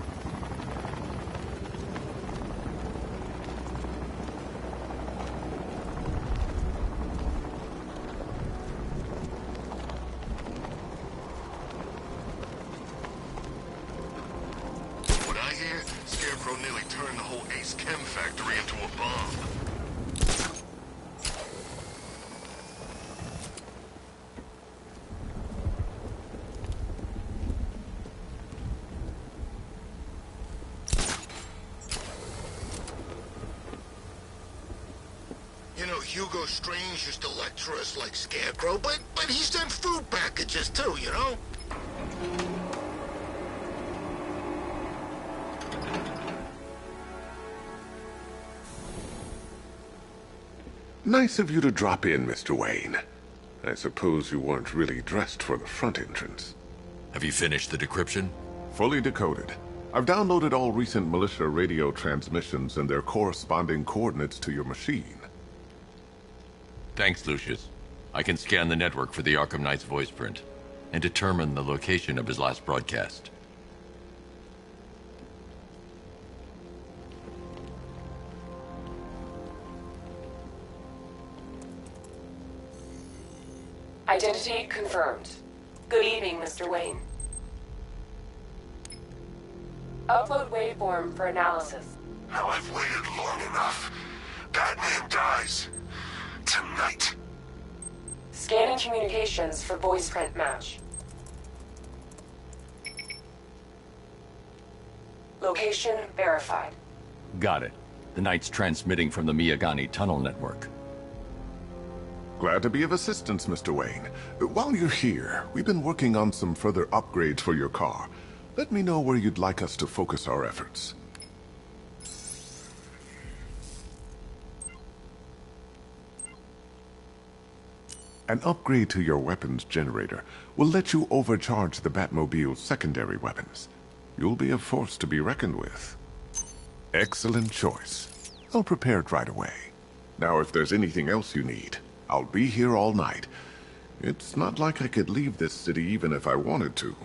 What I hear, Scarecrow nearly turned the whole Ace Chem factory into a bomb. Hugo Strange used to lecture us like Scarecrow, but he sent food packages too, you know? Nice of you to drop in, Mr. Wayne. I suppose you weren't really dressed for the front entrance. Have you finished the decryption? Fully decoded. I've downloaded all recent militia radio transmissions and their corresponding coordinates to your machine. Thanks, Lucius. I can scan the network for the Arkham Knight's voice print and determine the location of his last broadcast. Identity confirmed. Good evening, Mr. Wayne. Upload waveform for analysis. Now I've waited long enough. Batman dies. Tonight. Scanning communications for voice print match. Location verified. Got it. The Knight's transmitting from the Miyagani tunnel network. Glad to be of assistance, Mr. Wayne. While you're here, we've been working on some further upgrades for your car. Let me know where you'd like us to focus our efforts. An upgrade to your weapons generator will let you overcharge the Batmobile's secondary weapons. You'll be a force to be reckoned with. Excellent choice. I'll prepare it right away. Now, if there's anything else you need, I'll be here all night. It's not like I could leave this city even if I wanted to.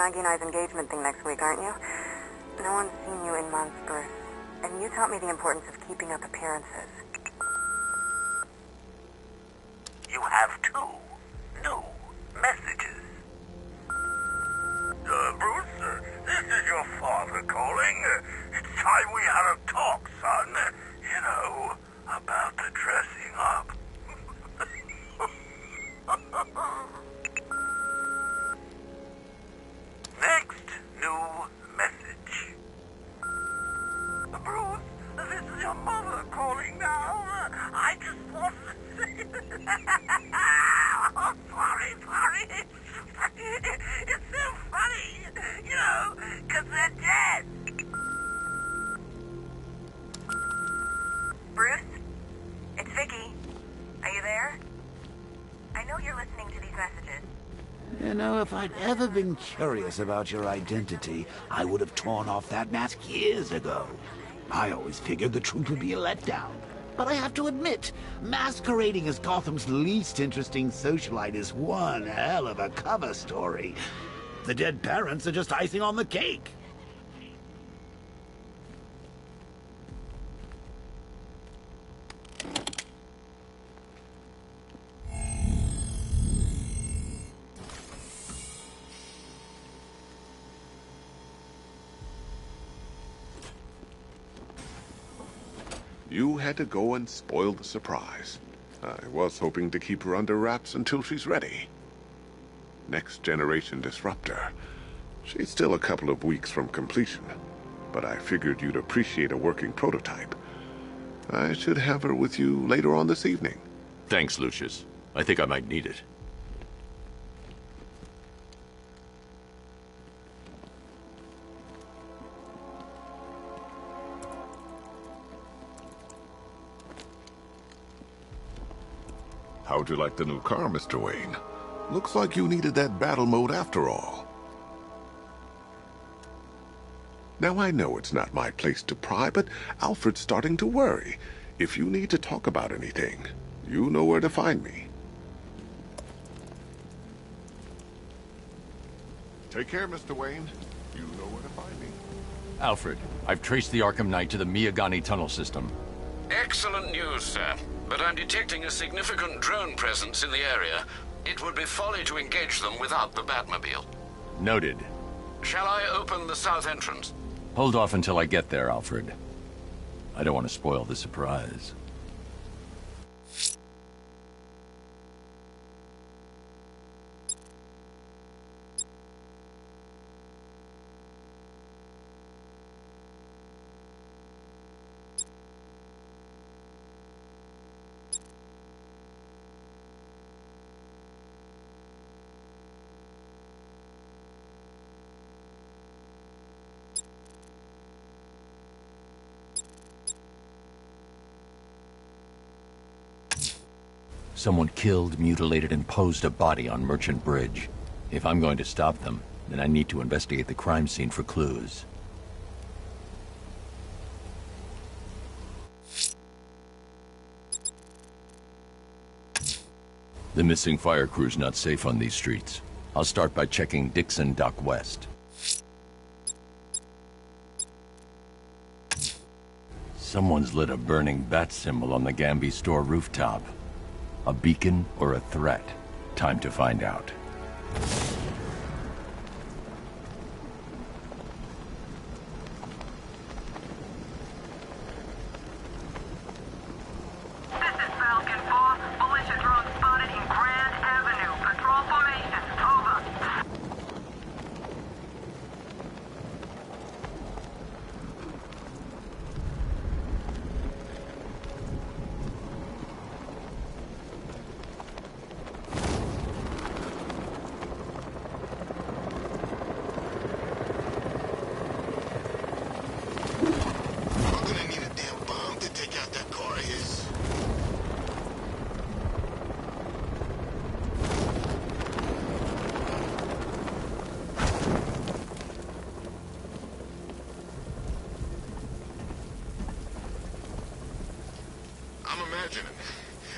Maggie and I's engagement thing next week, aren't you? No one's seen you in months, Bruce. And you taught me the importance of keeping up appearances. You have two new messages. Bruce, this is your father calling. It's time we had a talk, son. You know, about the dressing up. Next new message. Bruce, this is your mother calling now. I just want to say... Oh, sorry. It's so funny, you know, because they're dead. Bruce? It's Vicky. Are you there? I know you're listening to these messages. You know, if I'd ever been curious about your identity, I would have torn off that mask years ago. I always figured the truth would be a letdown. But I have to admit, masquerading as Gotham's least interesting socialite is one hell of a cover story. The dead parents are just icing on the cake. You had to go and spoil the surprise. I was hoping to keep her under wraps until she's ready. Next generation disruptor. She's still a couple of weeks from completion, but I figured you'd appreciate a working prototype. I should have her with you later on this evening. Thanks, Lucius. I think I might need it. How'd you like the new car, Mr. Wayne? Looks like you needed that battle mode after all. Now, I know it's not my place to pry, but Alfred's starting to worry. If you need to talk about anything, you know where to find me. Take care, Mr. Wayne. You know where to find me. Alfred, I've traced the Arkham Knight to the Miyagani tunnel system. Excellent news, sir. But I'm detecting a significant drone presence in the area. It would be folly to engage them without the Batmobile. Noted. Shall I open the south entrance? Hold off until I get there, Alfred. I don't want to spoil the surprise. Someone killed, mutilated, and posed a body on Merchant Bridge. If I'm going to stop them, then I need to investigate the crime scene for clues. The missing fire crew's not safe on these streets. I'll start by checking Dixon Dock West. Someone's lit a burning bat symbol on the Gamby store rooftop. A beacon or a threat? Time to find out.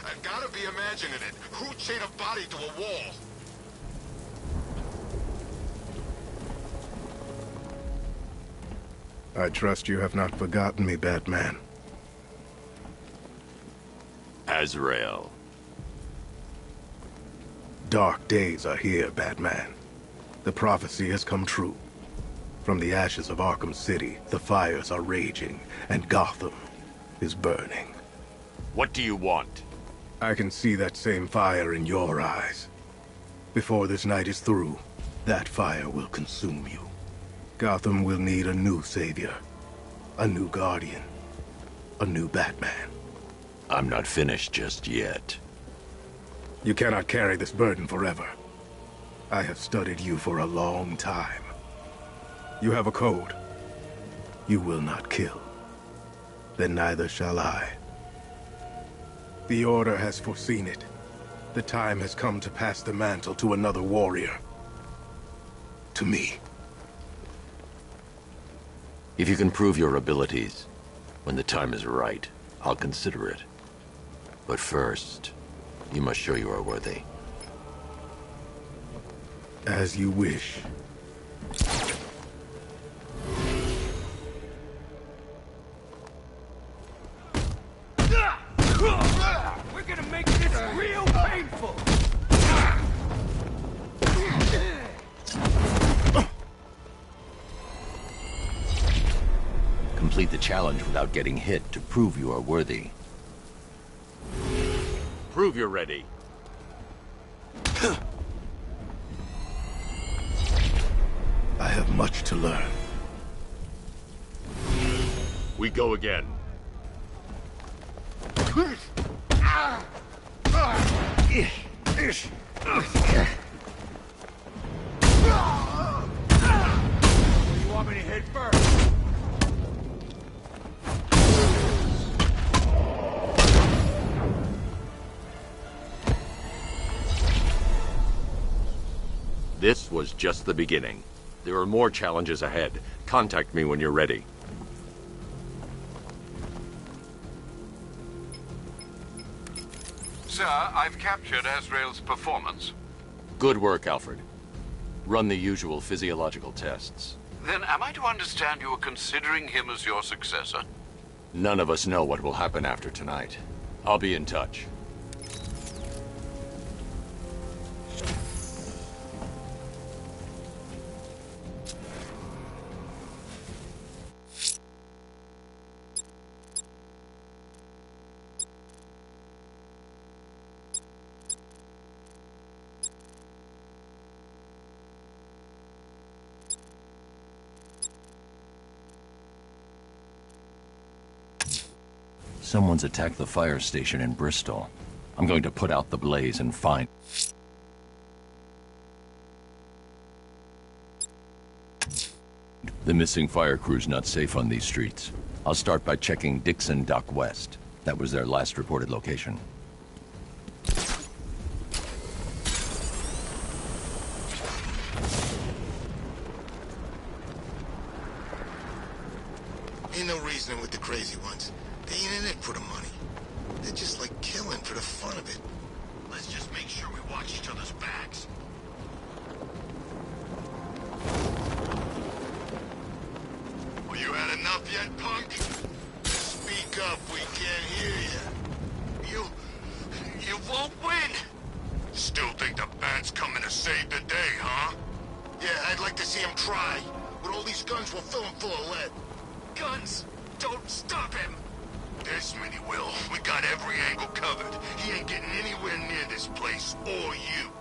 I've got to be imagining it. Who chained a body to a wall? I trust you have not forgotten me, Batman. Azrael. Dark days are here, Batman. The prophecy has come true. From the ashes of Arkham City, the fires are raging, and Gotham is burning. What do you want? I can see that same fire in your eyes. Before this night is through, that fire will consume you. Gotham will need a new savior, a new guardian, a new Batman. I'm not finished just yet. You cannot carry this burden forever. I have studied you for a long time. You have a code. You will not kill. Then neither shall I. The Order has foreseen it. The time has come to pass the mantle to another warrior. To me. If you can prove your abilities, when the time is right, I'll consider it. But first, you must show you are worthy. As you wish. We're gonna make this real painful! Complete the challenge without getting hit to prove you are worthy. Prove you're ready. I have much to learn. We go again. You want me to hit first? This was just the beginning. There are more challenges ahead. Contact me when you're ready. Sir, I've captured Azrael's performance. Good work, Alfred. Run the usual physiological tests. Then am I to understand you are considering him as your successor? None of us know what will happen after tonight. I'll be in touch. Someone's attacked the fire station in Bristol. I'm going to put out the blaze and find... The missing fire crew's not safe on these streets. I'll start by checking Dixon Dock West. That was their last reported location. reasoning with the crazy ones. They ain't in it for the money. They're just like killing for the fun of it. Let's just make sure we watch each other's backs. Well, you had enough yet, punk? Speak up, we can't hear you. You won't win! Still think the Bat's coming to save the day, huh? Yeah, I'd like to see him try. With all these guns, we'll fill him full of lead. Guns! Don't stop him! This many will. We got every angle covered. He ain't getting anywhere near this place, or you.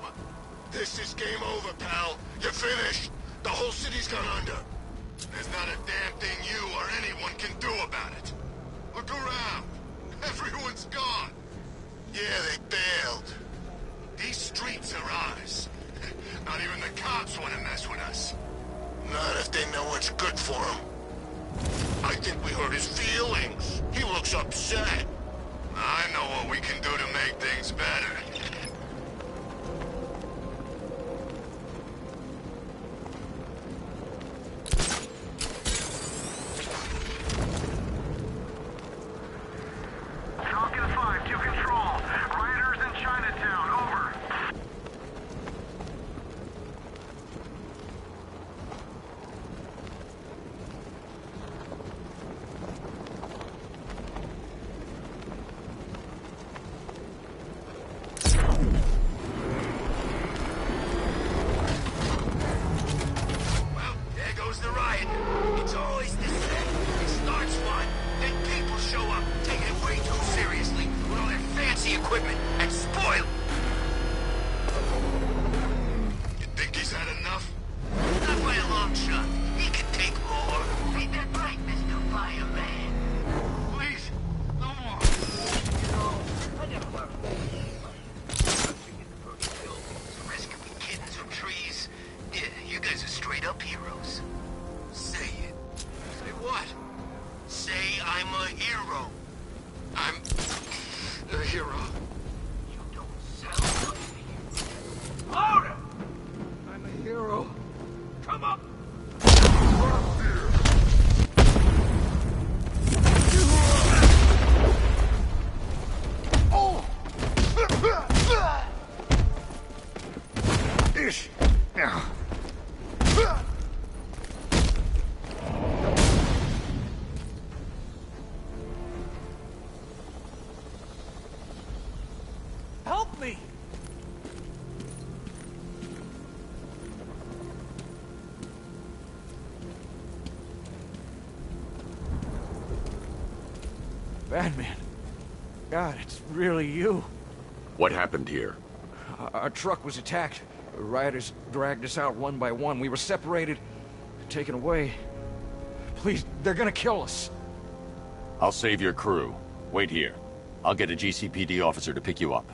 This is game over, pal. You're finished. The whole city's gone under. There's not a damn thing you or anyone can do about it. Look around. Everyone's gone. Yeah, they bailed. These streets are ours. Not even the cops want to mess with us. Not if they know what's good for them. I think we hurt his feelings. He looks upset. I know what we can do to make things better. Falcon 5 to control. Rioters in Chinatown, over. Well, there goes the riot. It's always the same. It starts one, then people show up, taking it way too seriously with all their fancy equipment and spoil it. You think he's had enough? Not by a long shot. He can take more. Ain't that right, Mr. Fireman? Please, no more. You know, I never learned. Rescuing kittens from trees. Yeah, you guys are straight up heroes. Say it. Say what? Say I'm a hero. I'm a hero. You don't sound like a hero. Louder! I'm a hero. Come up! Oh! Ish! Now. Help me! Batman. God, it's really you. What happened here? Our truck was attacked. Rioters dragged us out one by one. We were separated, taken away. Please, they're gonna kill us. I'll save your crew. Wait here. I'll get a GCPD officer to pick you up.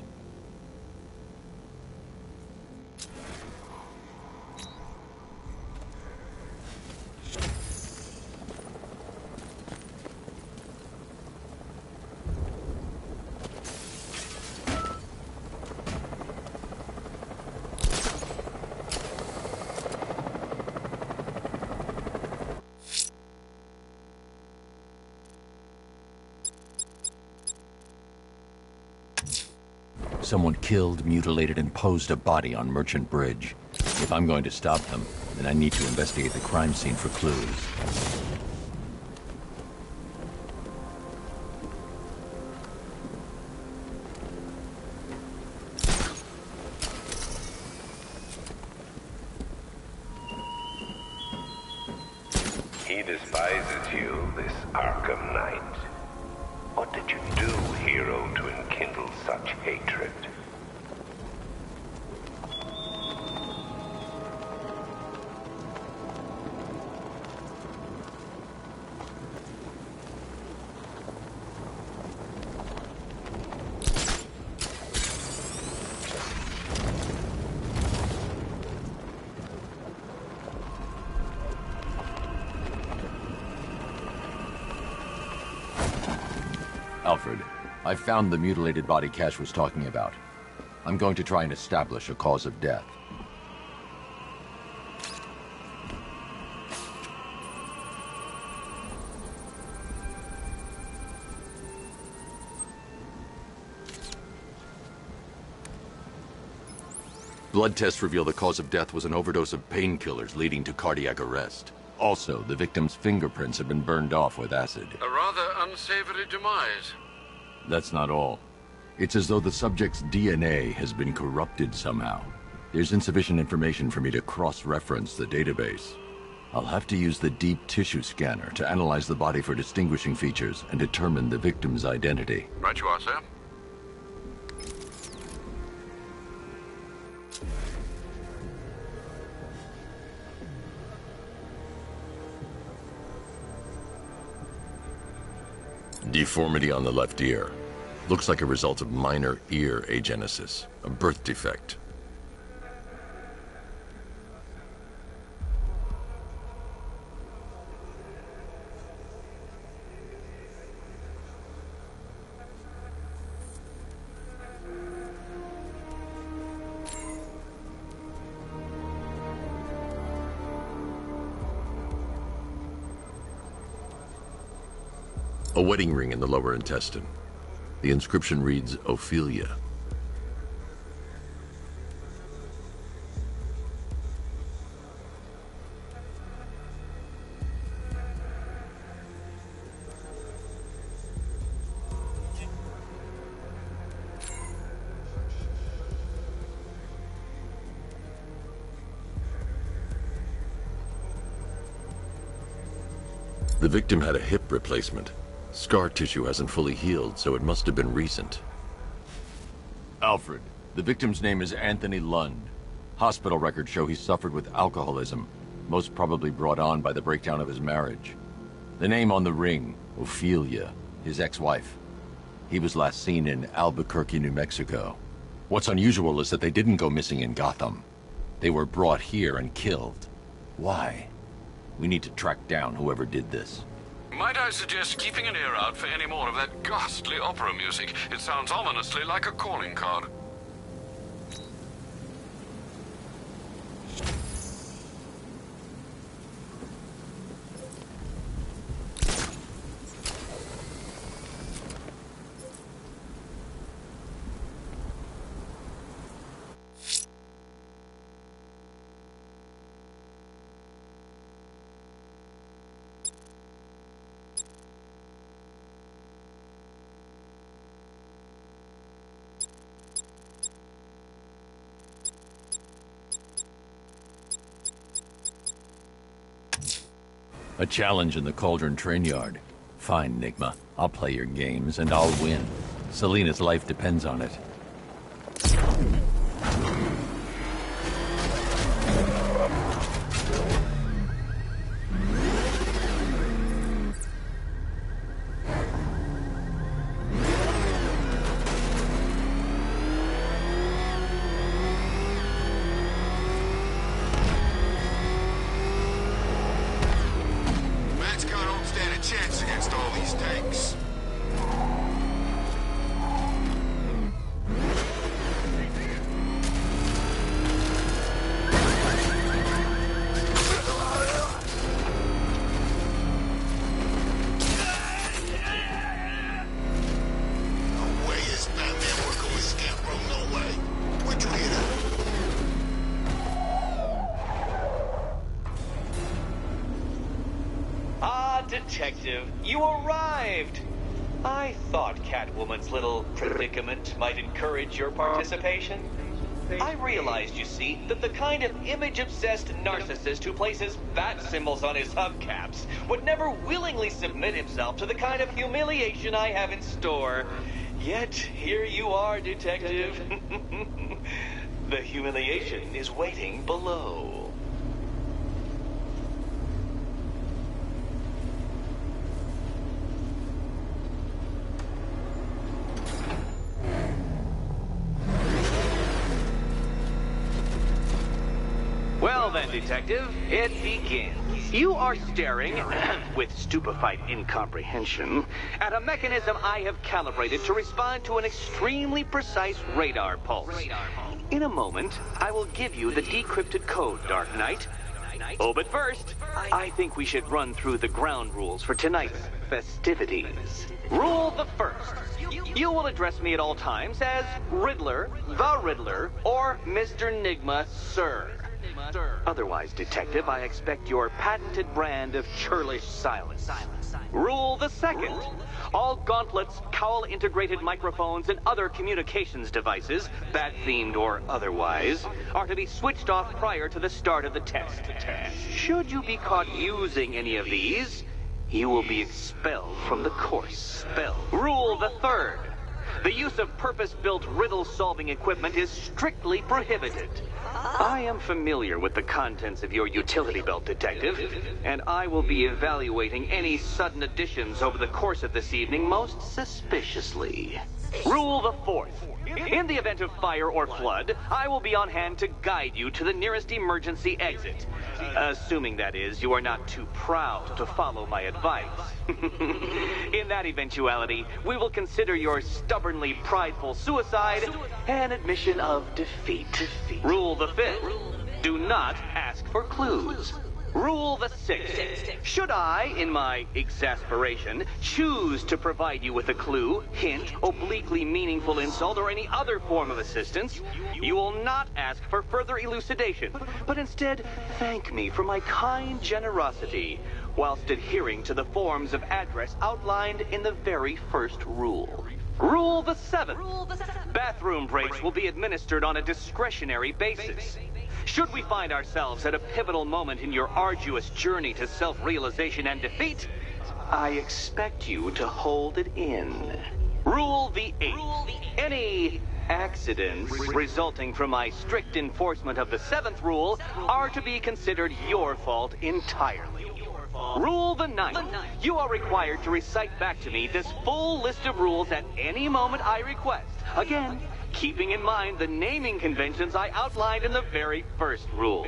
Someone killed, mutilated, and posed a body on Merchant Bridge. If I'm going to stop them, then I need to investigate the crime scene for clues. He despises you, this Arkham Knight. What did you do, hero, to enkindle such hatred? Alfred, I found the mutilated body Cash was talking about. I'm going to try and establish a cause of death. Blood tests reveal the cause of death was an overdose of painkillers leading to cardiac arrest. Also, the victim's fingerprints had been burned off with acid. A rather unsavory demise. That's not all. It's as though the subject's DNA has been corrupted somehow. There's insufficient information for me to cross-reference the database. I'll have to use the deep tissue scanner to analyze the body for distinguishing features and determine the victim's identity. Right you are, sir. Deformity on the left ear. Looks like a result of minor ear agenesis, a birth defect. A wedding ring in the lower intestine. The inscription reads, Ophelia. The victim had a hip replacement. Scar tissue hasn't fully healed, so it must have been recent. Alfred, the victim's name is Anthony Lund. Hospital records show he suffered with alcoholism, most probably brought on by the breakdown of his marriage. The name on the ring, Ophelia, his ex-wife. He was last seen in Albuquerque, New Mexico. What's unusual is that they didn't go missing in Gotham. They were brought here and killed. Why? We need to track down whoever did this. Might I suggest keeping an ear out for any more of that ghastly opera music? It sounds ominously like a calling card. A challenge in the Cauldron train yard. Fine, Nigma. I'll play your games, and I'll win. Selena's life depends on it. Detective, you arrived! I thought Catwoman's little predicament might encourage your participation. I realized, you see, that the kind of image-obsessed narcissist who places bat symbols on his hubcaps would never willingly submit himself to the kind of humiliation I have in store. Yet, here you are, Detective. The humiliation is waiting below. Well then, Detective, it begins. You are staring, with stupefied incomprehension, at a mechanism I have calibrated to respond to an extremely precise radar pulse. In a moment, I will give you the decrypted code, Dark Knight. Oh, but first, I think we should run through the ground rules for tonight's festivities. Rule the first. You will address me at all times as Riddler, the Riddler, or Mr. Nigma, sir. Otherwise, Detective, I expect your patented brand of churlish silence. Rule the second. All gauntlets, cowl-integrated microphones, and other communications devices, bat-themed or otherwise, are to be switched off prior to the start of the test. Should you be caught using any of these, you will be expelled from the course. Rule the third. The use of purpose-built riddle-solving equipment is strictly prohibited. I am familiar with the contents of your utility belt, Detective, and I will be evaluating any sudden additions over the course of this evening most suspiciously. Rule the fourth. In the event of fire or flood, I will be on hand to guide you to the nearest emergency exit. Assuming, that is, you are not too proud to follow my advice. In that eventuality, we will consider your stubbornly prideful suicide an admission of defeat. Rule the fifth. Do not ask for clues. Rule the sixth. Should I, in my exasperation, choose to provide you with a clue, hint, obliquely meaningful insult, or any other form of assistance, you will not ask for further elucidation, but instead thank me for my kind generosity, whilst adhering to the forms of address outlined in the very first rule. Rule the seventh. Bathroom breaks will be administered on a discretionary basis. Should we find ourselves at a pivotal moment in your arduous journey to self-realization and defeat, I expect you to hold it in. Rule the eighth. Any accidents resulting from my strict enforcement of the seventh rule are to be considered your fault entirely. Rule the ninth. You are required to recite back to me this full list of rules at any moment I request. Again, keeping in mind the naming conventions I outlined in the very first rule.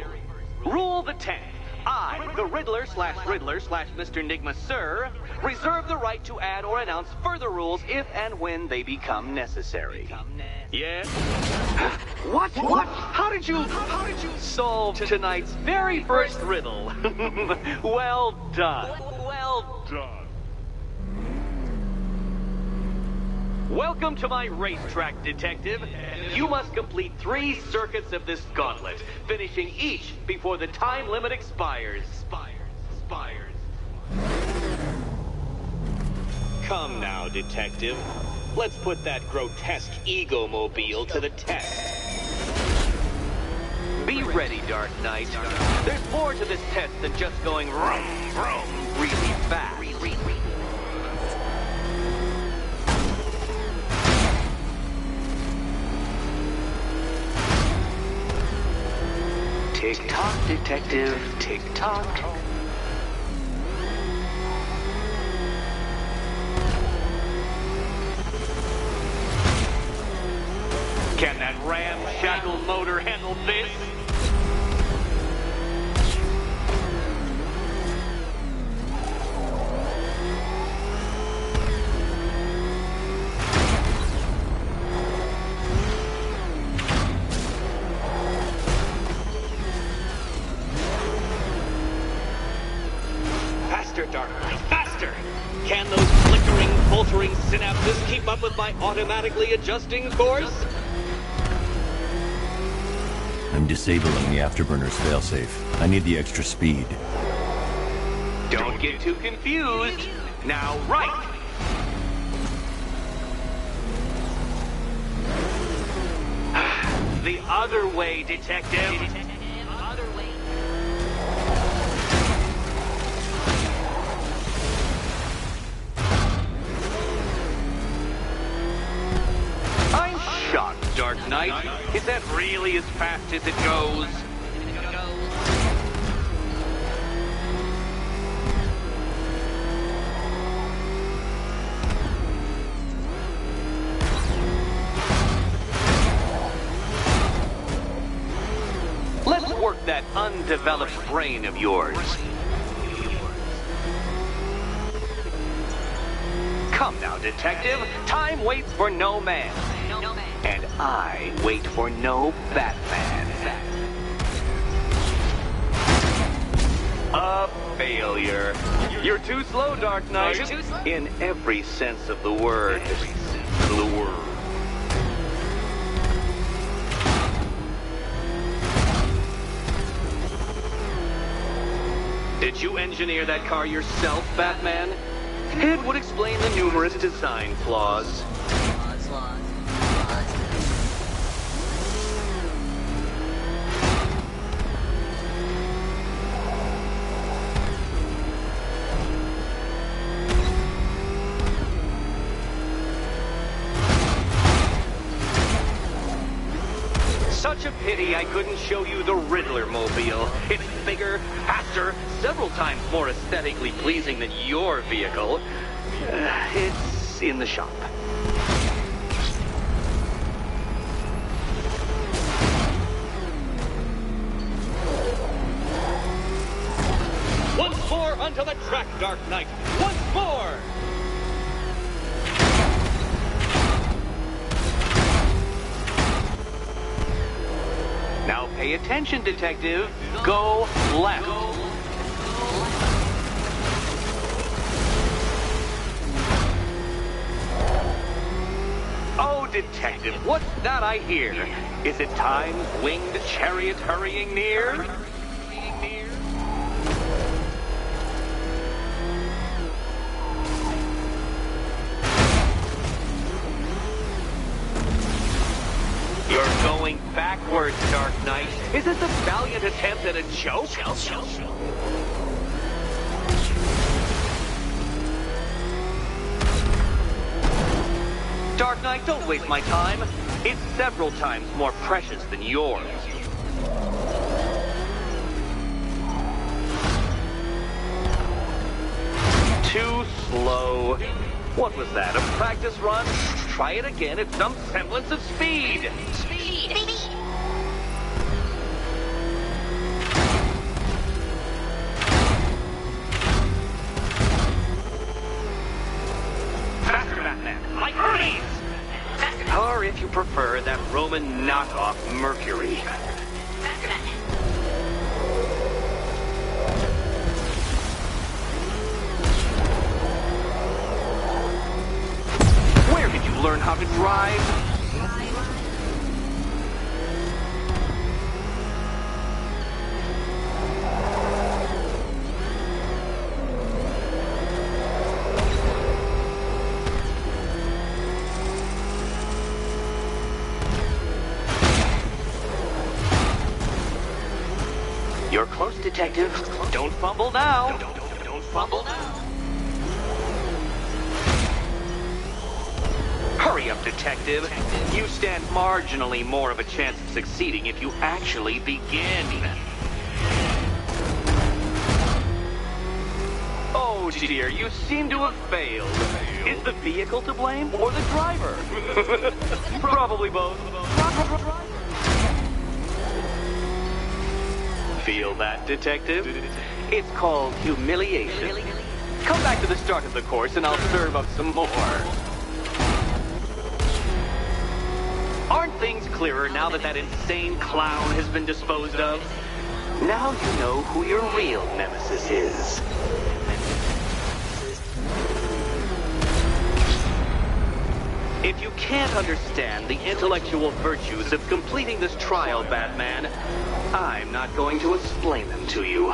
Rule the 10th. I, the Riddler/Mr. Nigma, sir, reserve the right to add or announce further rules if and when they become necessary. Yes? What? How did you solve tonight's very first riddle? Well done. Welcome to my racetrack, Detective. You must complete 3 circuits of this gauntlet, finishing each before the time limit expires. Come now, Detective. Let's put that grotesque ego-mobile to the test. Be ready, Dark Knight. There's more to this test than just going vroom, vroom, really fast. Tick-tock, Detective, tick-tock. Can that ramshackle motor handle this? Faster, Dark Knight, faster! Can those flickering, faltering synapses keep up with my automatically adjusting course? I'm disabling the afterburner's failsafe. I need the extra speed. Don't get too confused. Now, right! The other way, Detective. I'm shocked, Dark Knight. Is that really as fast as it goes? Let's work that undeveloped brain of yours. Come now, Detective. Time waits for no man. And I wait for no Batman. A failure. You're too slow, Dark Knight. In every sense of the word. Did you engineer that car yourself, Batman? It would explain the numerous design flaws. Such a pity I couldn't show you the Riddler mobile. It's bigger, faster, several times more aesthetically pleasing than your vehicle. It's in the shop. Once more onto the track, Dark Knight. Once more! Now pay attention, Detective. Go left. Oh, Detective, what's that I hear? Is it Time's winged chariot hurrying near? You're going backwards, Dark Knight. Is this a valiant attempt at a joke? Dark Knight, don't waste my time. It's several times more precious than yours. Too slow. What was that, a practice run? Try it again at some semblance of speed. Faster, Batman, like Hermes! Or if you prefer, that Roman knockoff Mercury. Where did you learn how to drive? You're close, Detective. Don't fumble now. Don't fumble now. Hurry up, Detective. You stand marginally more of a chance of succeeding if you actually begin. Oh dear, you seem to have failed. Is the vehicle to blame or the driver? Probably both. Feel that, Detective? It's called humiliation. Come back to the start of the course and I'll serve up some more. Aren't things clearer now that that insane clown has been disposed of? Now you know who your real nemesis is. If you can't understand the intellectual virtues of completing this trial, Batman, I'm not going to explain them to you.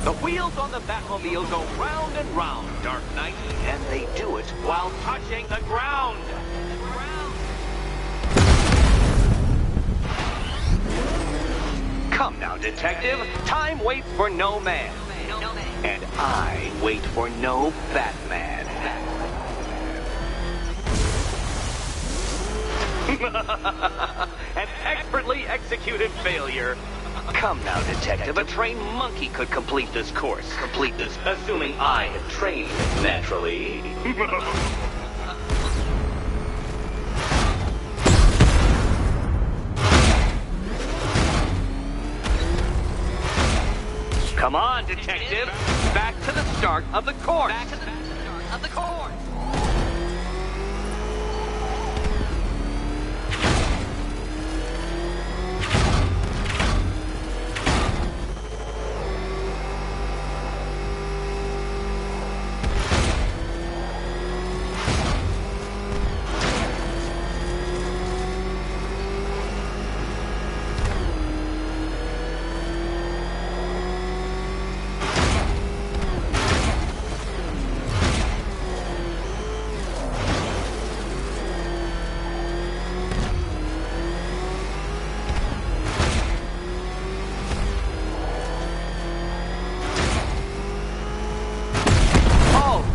The wheels on the Batmobile go round and round, Dark Knight, and they do it while touching the ground. Come now, Detective. Time waits for no man. And I wait for no Batman. An expertly executed failure. Come now, Detective. A trained monkey could complete this course. Assuming I had trained, naturally. Come on, Detective. Back to the start of the course.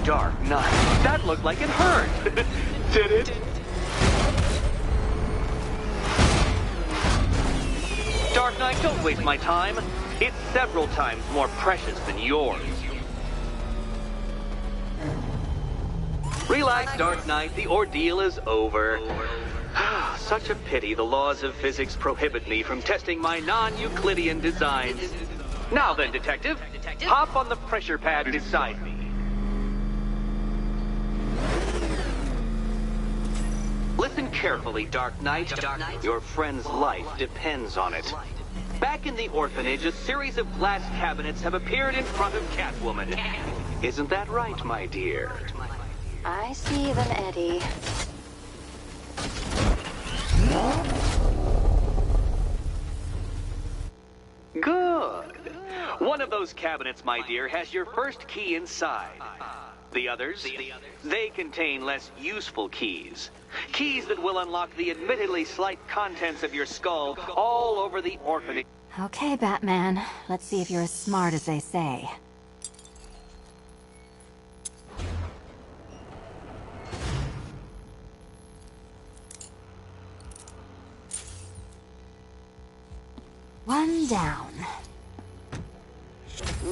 Dark Knight. That looked like it hurt. Did it? Dark Knight, don't waste my time. It's several times more precious than yours. Relax, Dark Knight. The ordeal is over. Such a pity the laws of physics prohibit me from testing my non-Euclidean designs. Now then, Detective, hop on the pressure pad beside me. Listen carefully, Dark Knight. Your friend's life depends on it. Back in the orphanage, a series of glass cabinets have appeared in front of Catwoman. Isn't that right, my dear? I see them, Eddie. Good. One of those cabinets, my dear, has your first key inside. The others, they contain less useful keys. Keys that will unlock the admittedly slight contents of your skull all over the orphanage. Okay, Batman. Let's see if you're as smart as they say. One down.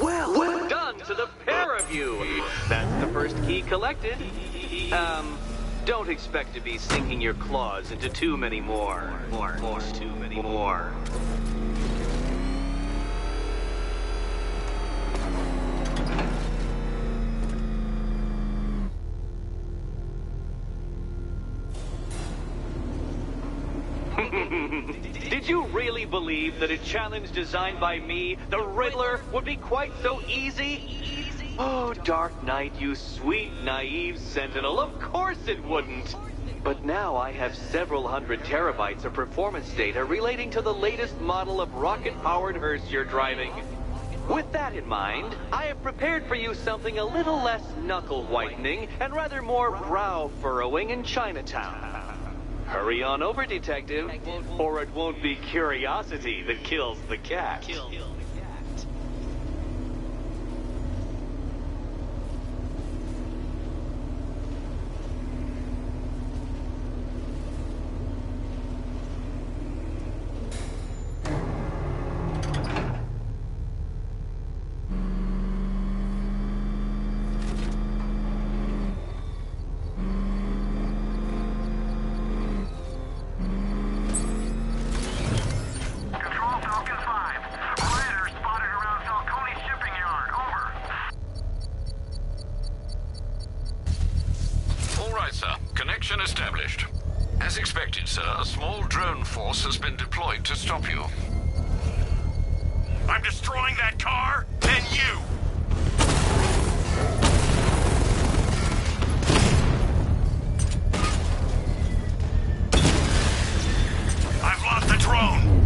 Well done to the pair of you. That's the first key collected. Don't expect to be sinking your claws into too many more. Too many more. Did you really believe that a challenge designed by me, the Riddler, would be quite so easy? Oh, Dark Knight, you sweet, naive sentinel, of course it wouldn't. But now I have several hundred terabytes of performance data relating to the latest model of rocket-powered hearse you're driving. With that in mind, I have prepared for you something a little less knuckle-whitening and rather more brow-furrowing in Chinatown. Hurry on over, Detective, or it won't be curiosity that kills the cat. Established. As expected, sir, a small drone force has been deployed to stop you. I'm destroying that car, then you! I've lost the drone!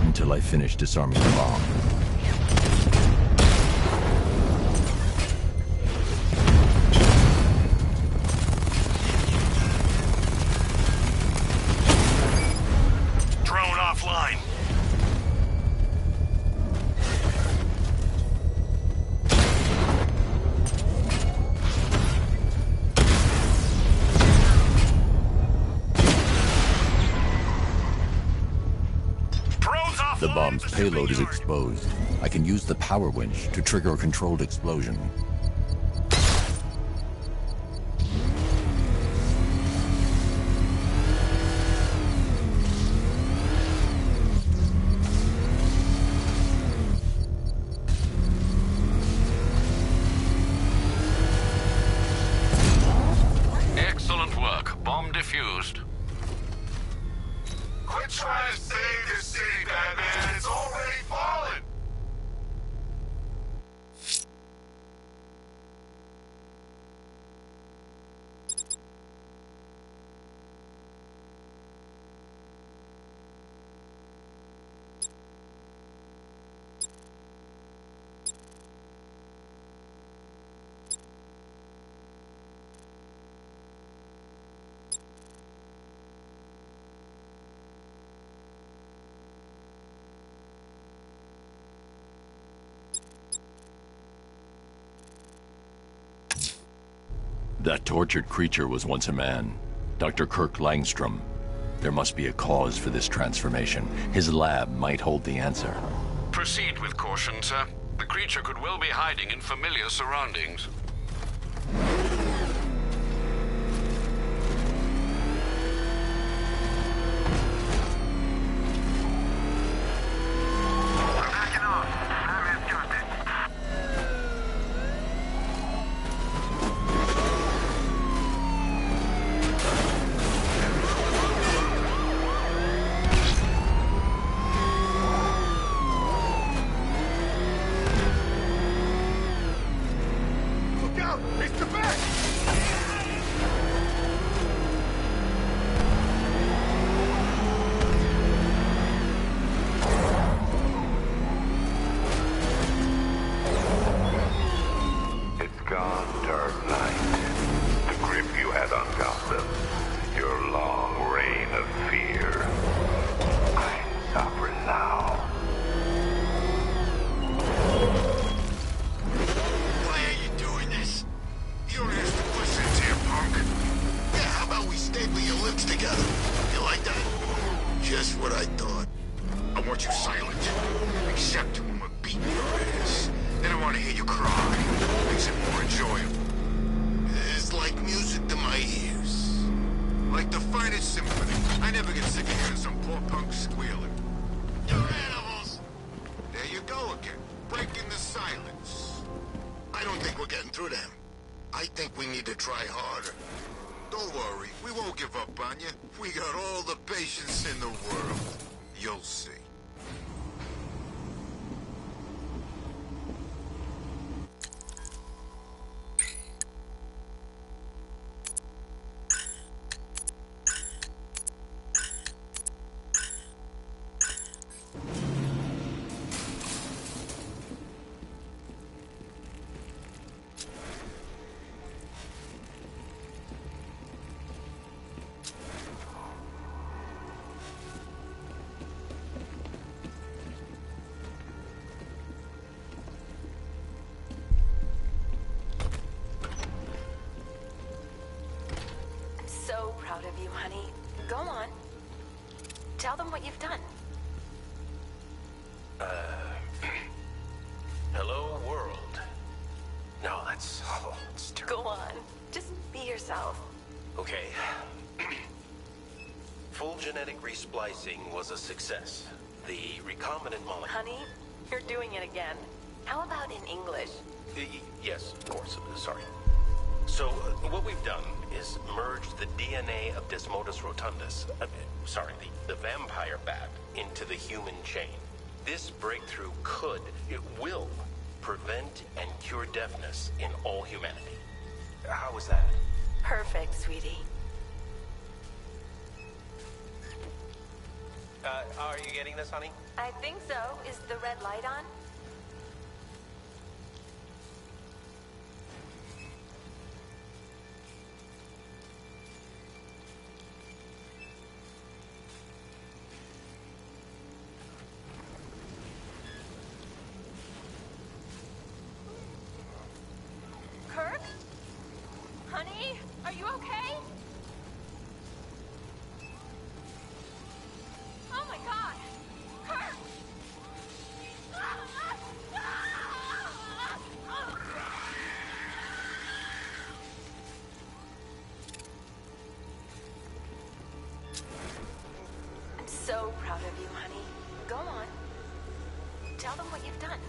Until I finish disarming the bomb. Drone offline. The bomb's payload is exposed. I can use the power winch to trigger a controlled explosion. Excellent work. Bomb defused. Quit trying to save this city, Batman. It's already fallen. That tortured creature was once a man. Dr. Kirk Langstrom. There must be a cause for this transformation. His lab might hold the answer. Proceed with caution, sir. The creature could well be hiding in familiar surroundings. Look out! It's the Bat! It's gone, Dark Knight. The grip you had on Gotham. Your long reign of fear. I'm sovereign now. Why are you doing this? You don't ask the questions here, punk. Yeah, how about we staple your lips together? You like that? Just what I thought. I want you silent. Except when we're beating your ass. Then I want to hear you cry. Makes it more enjoyable. It's like music to my ears. Like the finest symphony. I never get sick of hearing some poor punk squealing. You're animals! There you go again. Breaking the silence. I don't think we're getting through to him. I think we need to try harder. Don't worry, we won't give up on you. We got all the patience in the world. You'll see. So proud of you, honey. Go on. Tell them what you've done. Hello, world. No, that's... Oh, it's terrible. Go on. Just be yourself. Okay. Full genetic resplicing was a success. The recombinant molecule... Honey, you're doing it again. How about in English? Yes, of course. Sorry. So, what we've done is merged the DNA of Desmodus rotundus, the vampire bat, into the human chain. This breakthrough it will, prevent and cure deafness in all humanity. How is that? Perfect, sweetie. Are you getting this, honey? I think so. Is the red light on? Kirk? Honey? Are you okay? Oh my god! Kirk! so proud of you, honey. Go on. Tell them what you've done.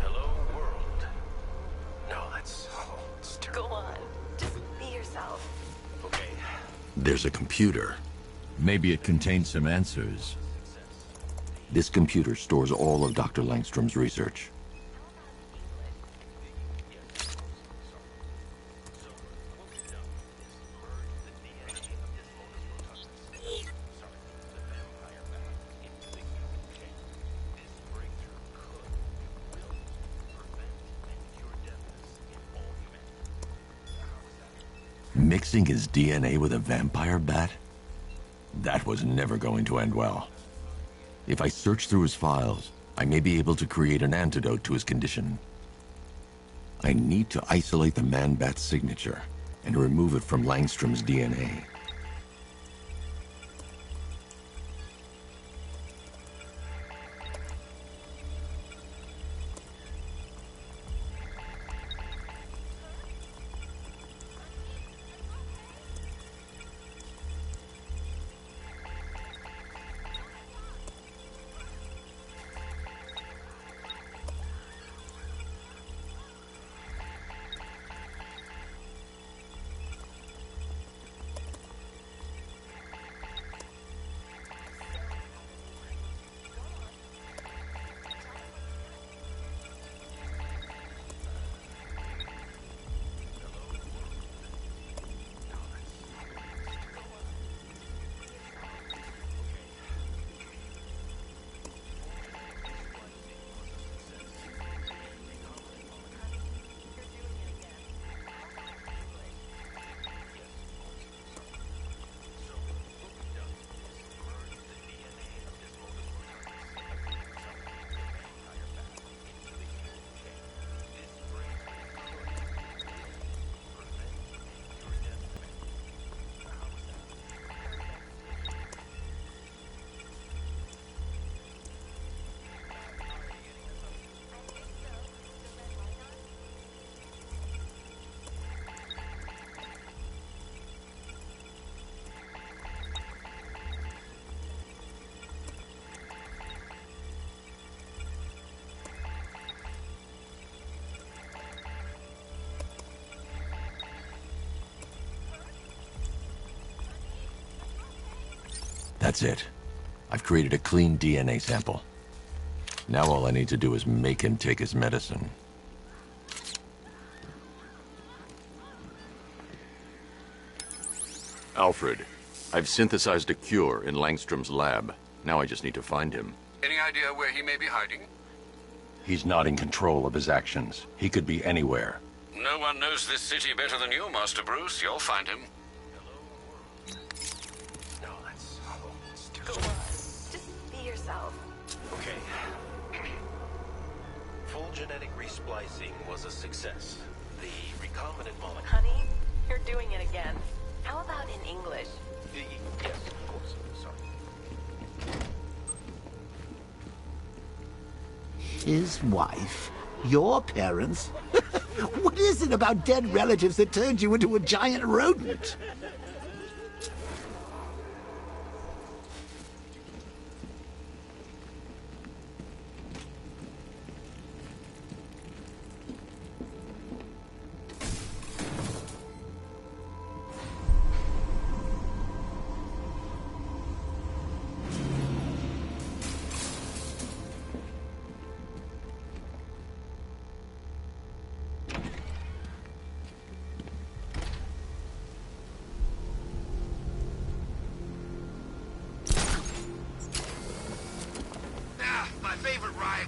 Hello, world. No, that's terrible. Go on. Just be yourself. Okay. There's a computer. Maybe it contains some answers. This computer stores all of Dr. Langstrom's research. Mixing his DNA with a vampire bat? That was never going to end well. If I search through his files, I may be able to create an antidote to his condition. I need to isolate the man-bat signature and remove it from Langstrom's DNA. That's it. I've created a clean DNA sample. Now all I need to do is make him take his medicine. Alfred, I've synthesized a cure in Langstrom's lab. Now I just need to find him. Any idea where he may be hiding? He's not in control of his actions. He could be anywhere. No one knows this city better than you, Master Bruce. You'll find him. Go on. Just be yourself. Okay. Full genetic resplicing was a success. The recombinant molecule... Honey, you're doing it again. How about in English? Yes, of course. Sorry. His wife? Your parents? What is it about dead relatives that turned you into a giant rodent?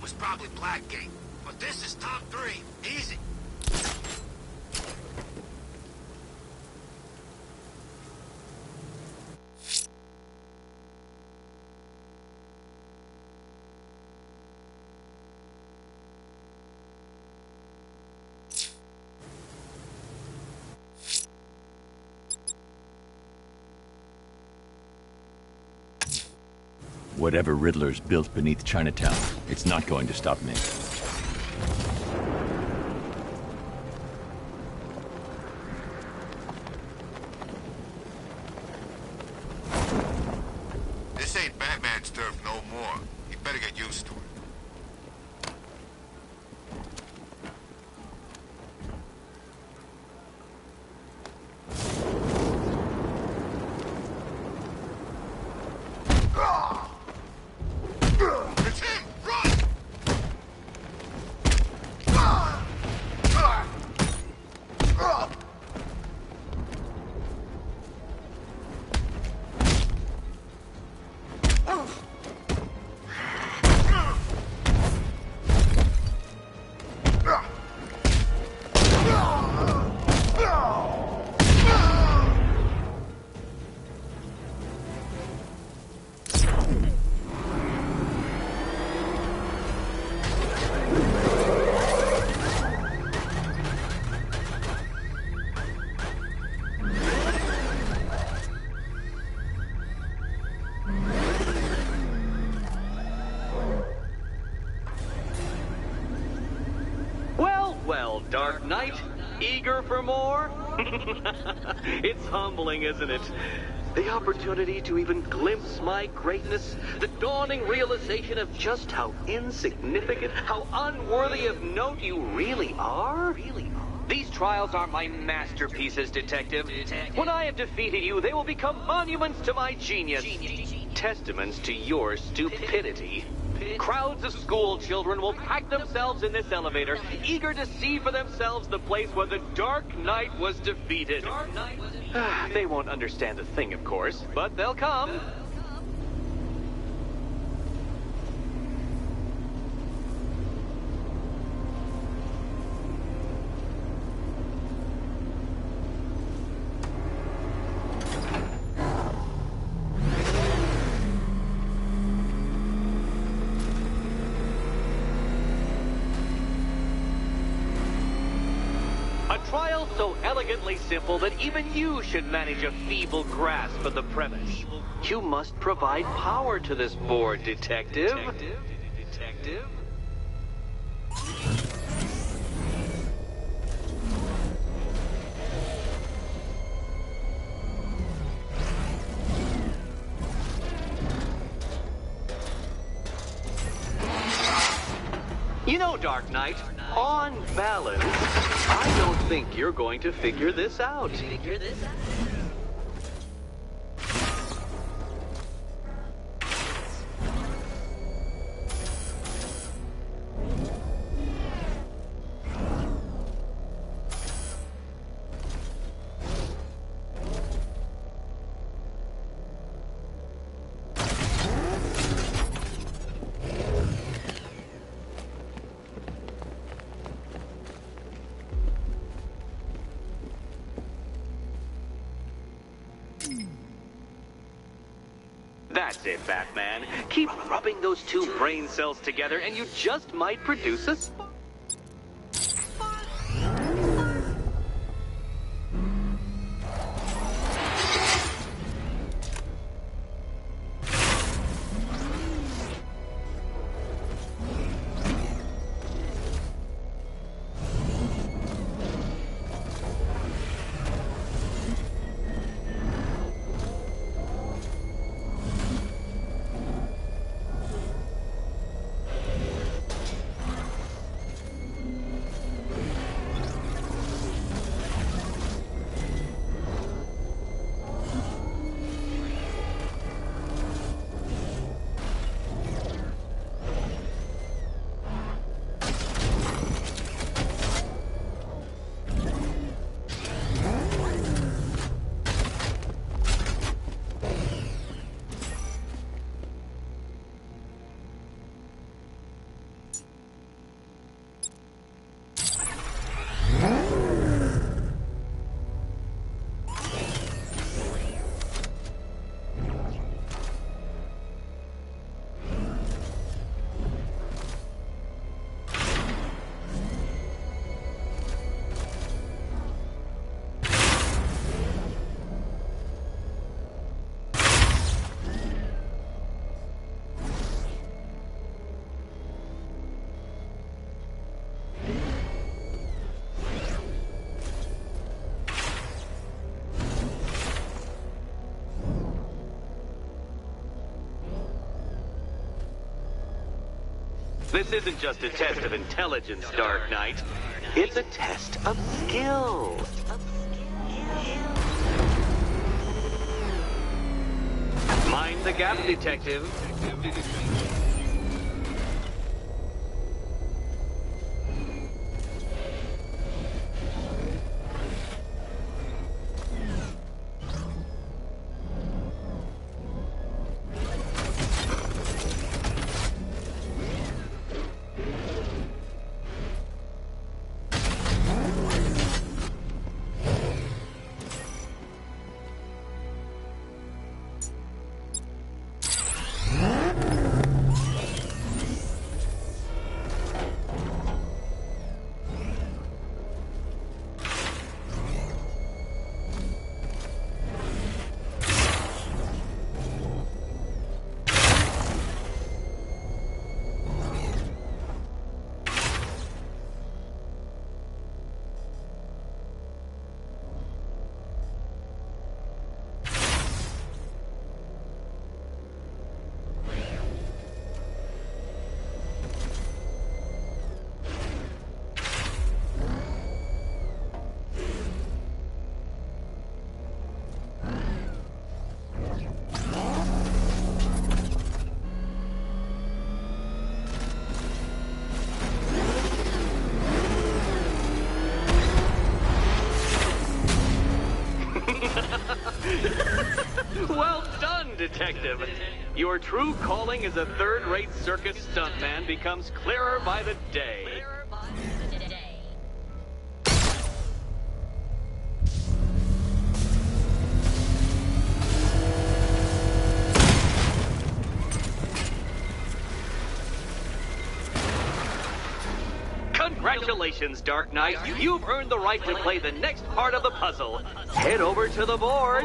Was probably Blackgate, but this is top 3. Easy. Whatever Riddler's built beneath Chinatown, it's not going to stop me. more. You better get used to it. It's him! Run! Well, Dark Knight, eager for more? It's humbling, isn't it? The opportunity to even glimpse my greatness, the dawning realization of just how insignificant, how unworthy of note you really are? These trials are my masterpieces, Detective. When I have defeated you, they will become monuments to my genius. Testaments to your stupidity. Crowds of school children will pack themselves in this elevator, eager to see for themselves the place where the Dark Knight was defeated. They won't understand a thing, of course, but they'll come. A trial so elegantly simple that even you should manage a feeble grasp of the premise. You must provide power to this board, Detective. Detective? You know, Dark Knight, on balance, I don't think you're going to figure this out. That's it, Batman. Keep rubbing those two brain cells together and you just might produce a spark. This isn't just a test of intelligence, Dark Knight. It's a test of skill. Mind the gap, Detective. Well done, Detective. Your true calling as a third-rate circus stuntman becomes clearer by the day. Congratulations, Dark Knight. You've earned the right to play the next part of the puzzle. Head over to the board.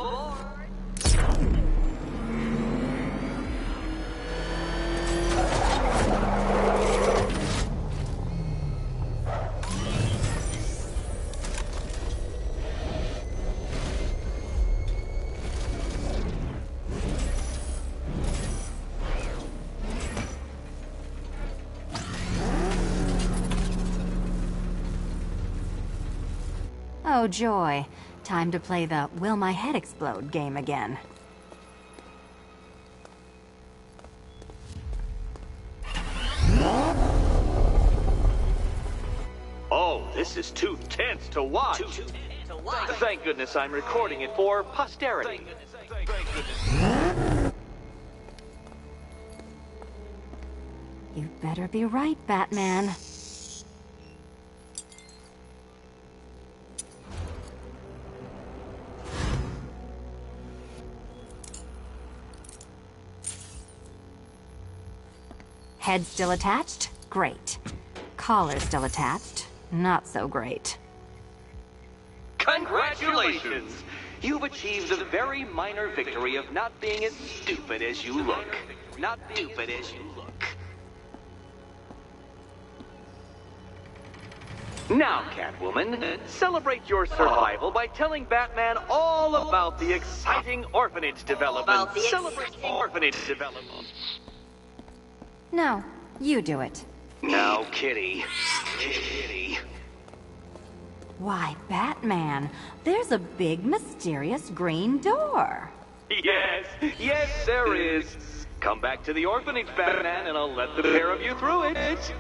Oh, joy. Time to play the Will My Head Explode game again. Oh, this is too tense to watch. Thank goodness I'm recording it for posterity. You'd better be right, Batman. Head still attached? Great. Collar still attached? Not so great. Congratulations! You've achieved the very minor victory of not being as stupid as you look. Not stupid as you look. Now, Catwoman, celebrate your survival by telling Batman all about the exciting orphanage development. Celebrate orphanage development. No, you do it. Now, Kitty. Kitty. Why, Batman, there's a big, mysterious green door. Yes, there is. Come back to the orphanage, Batman, and I'll let the pair of you through it.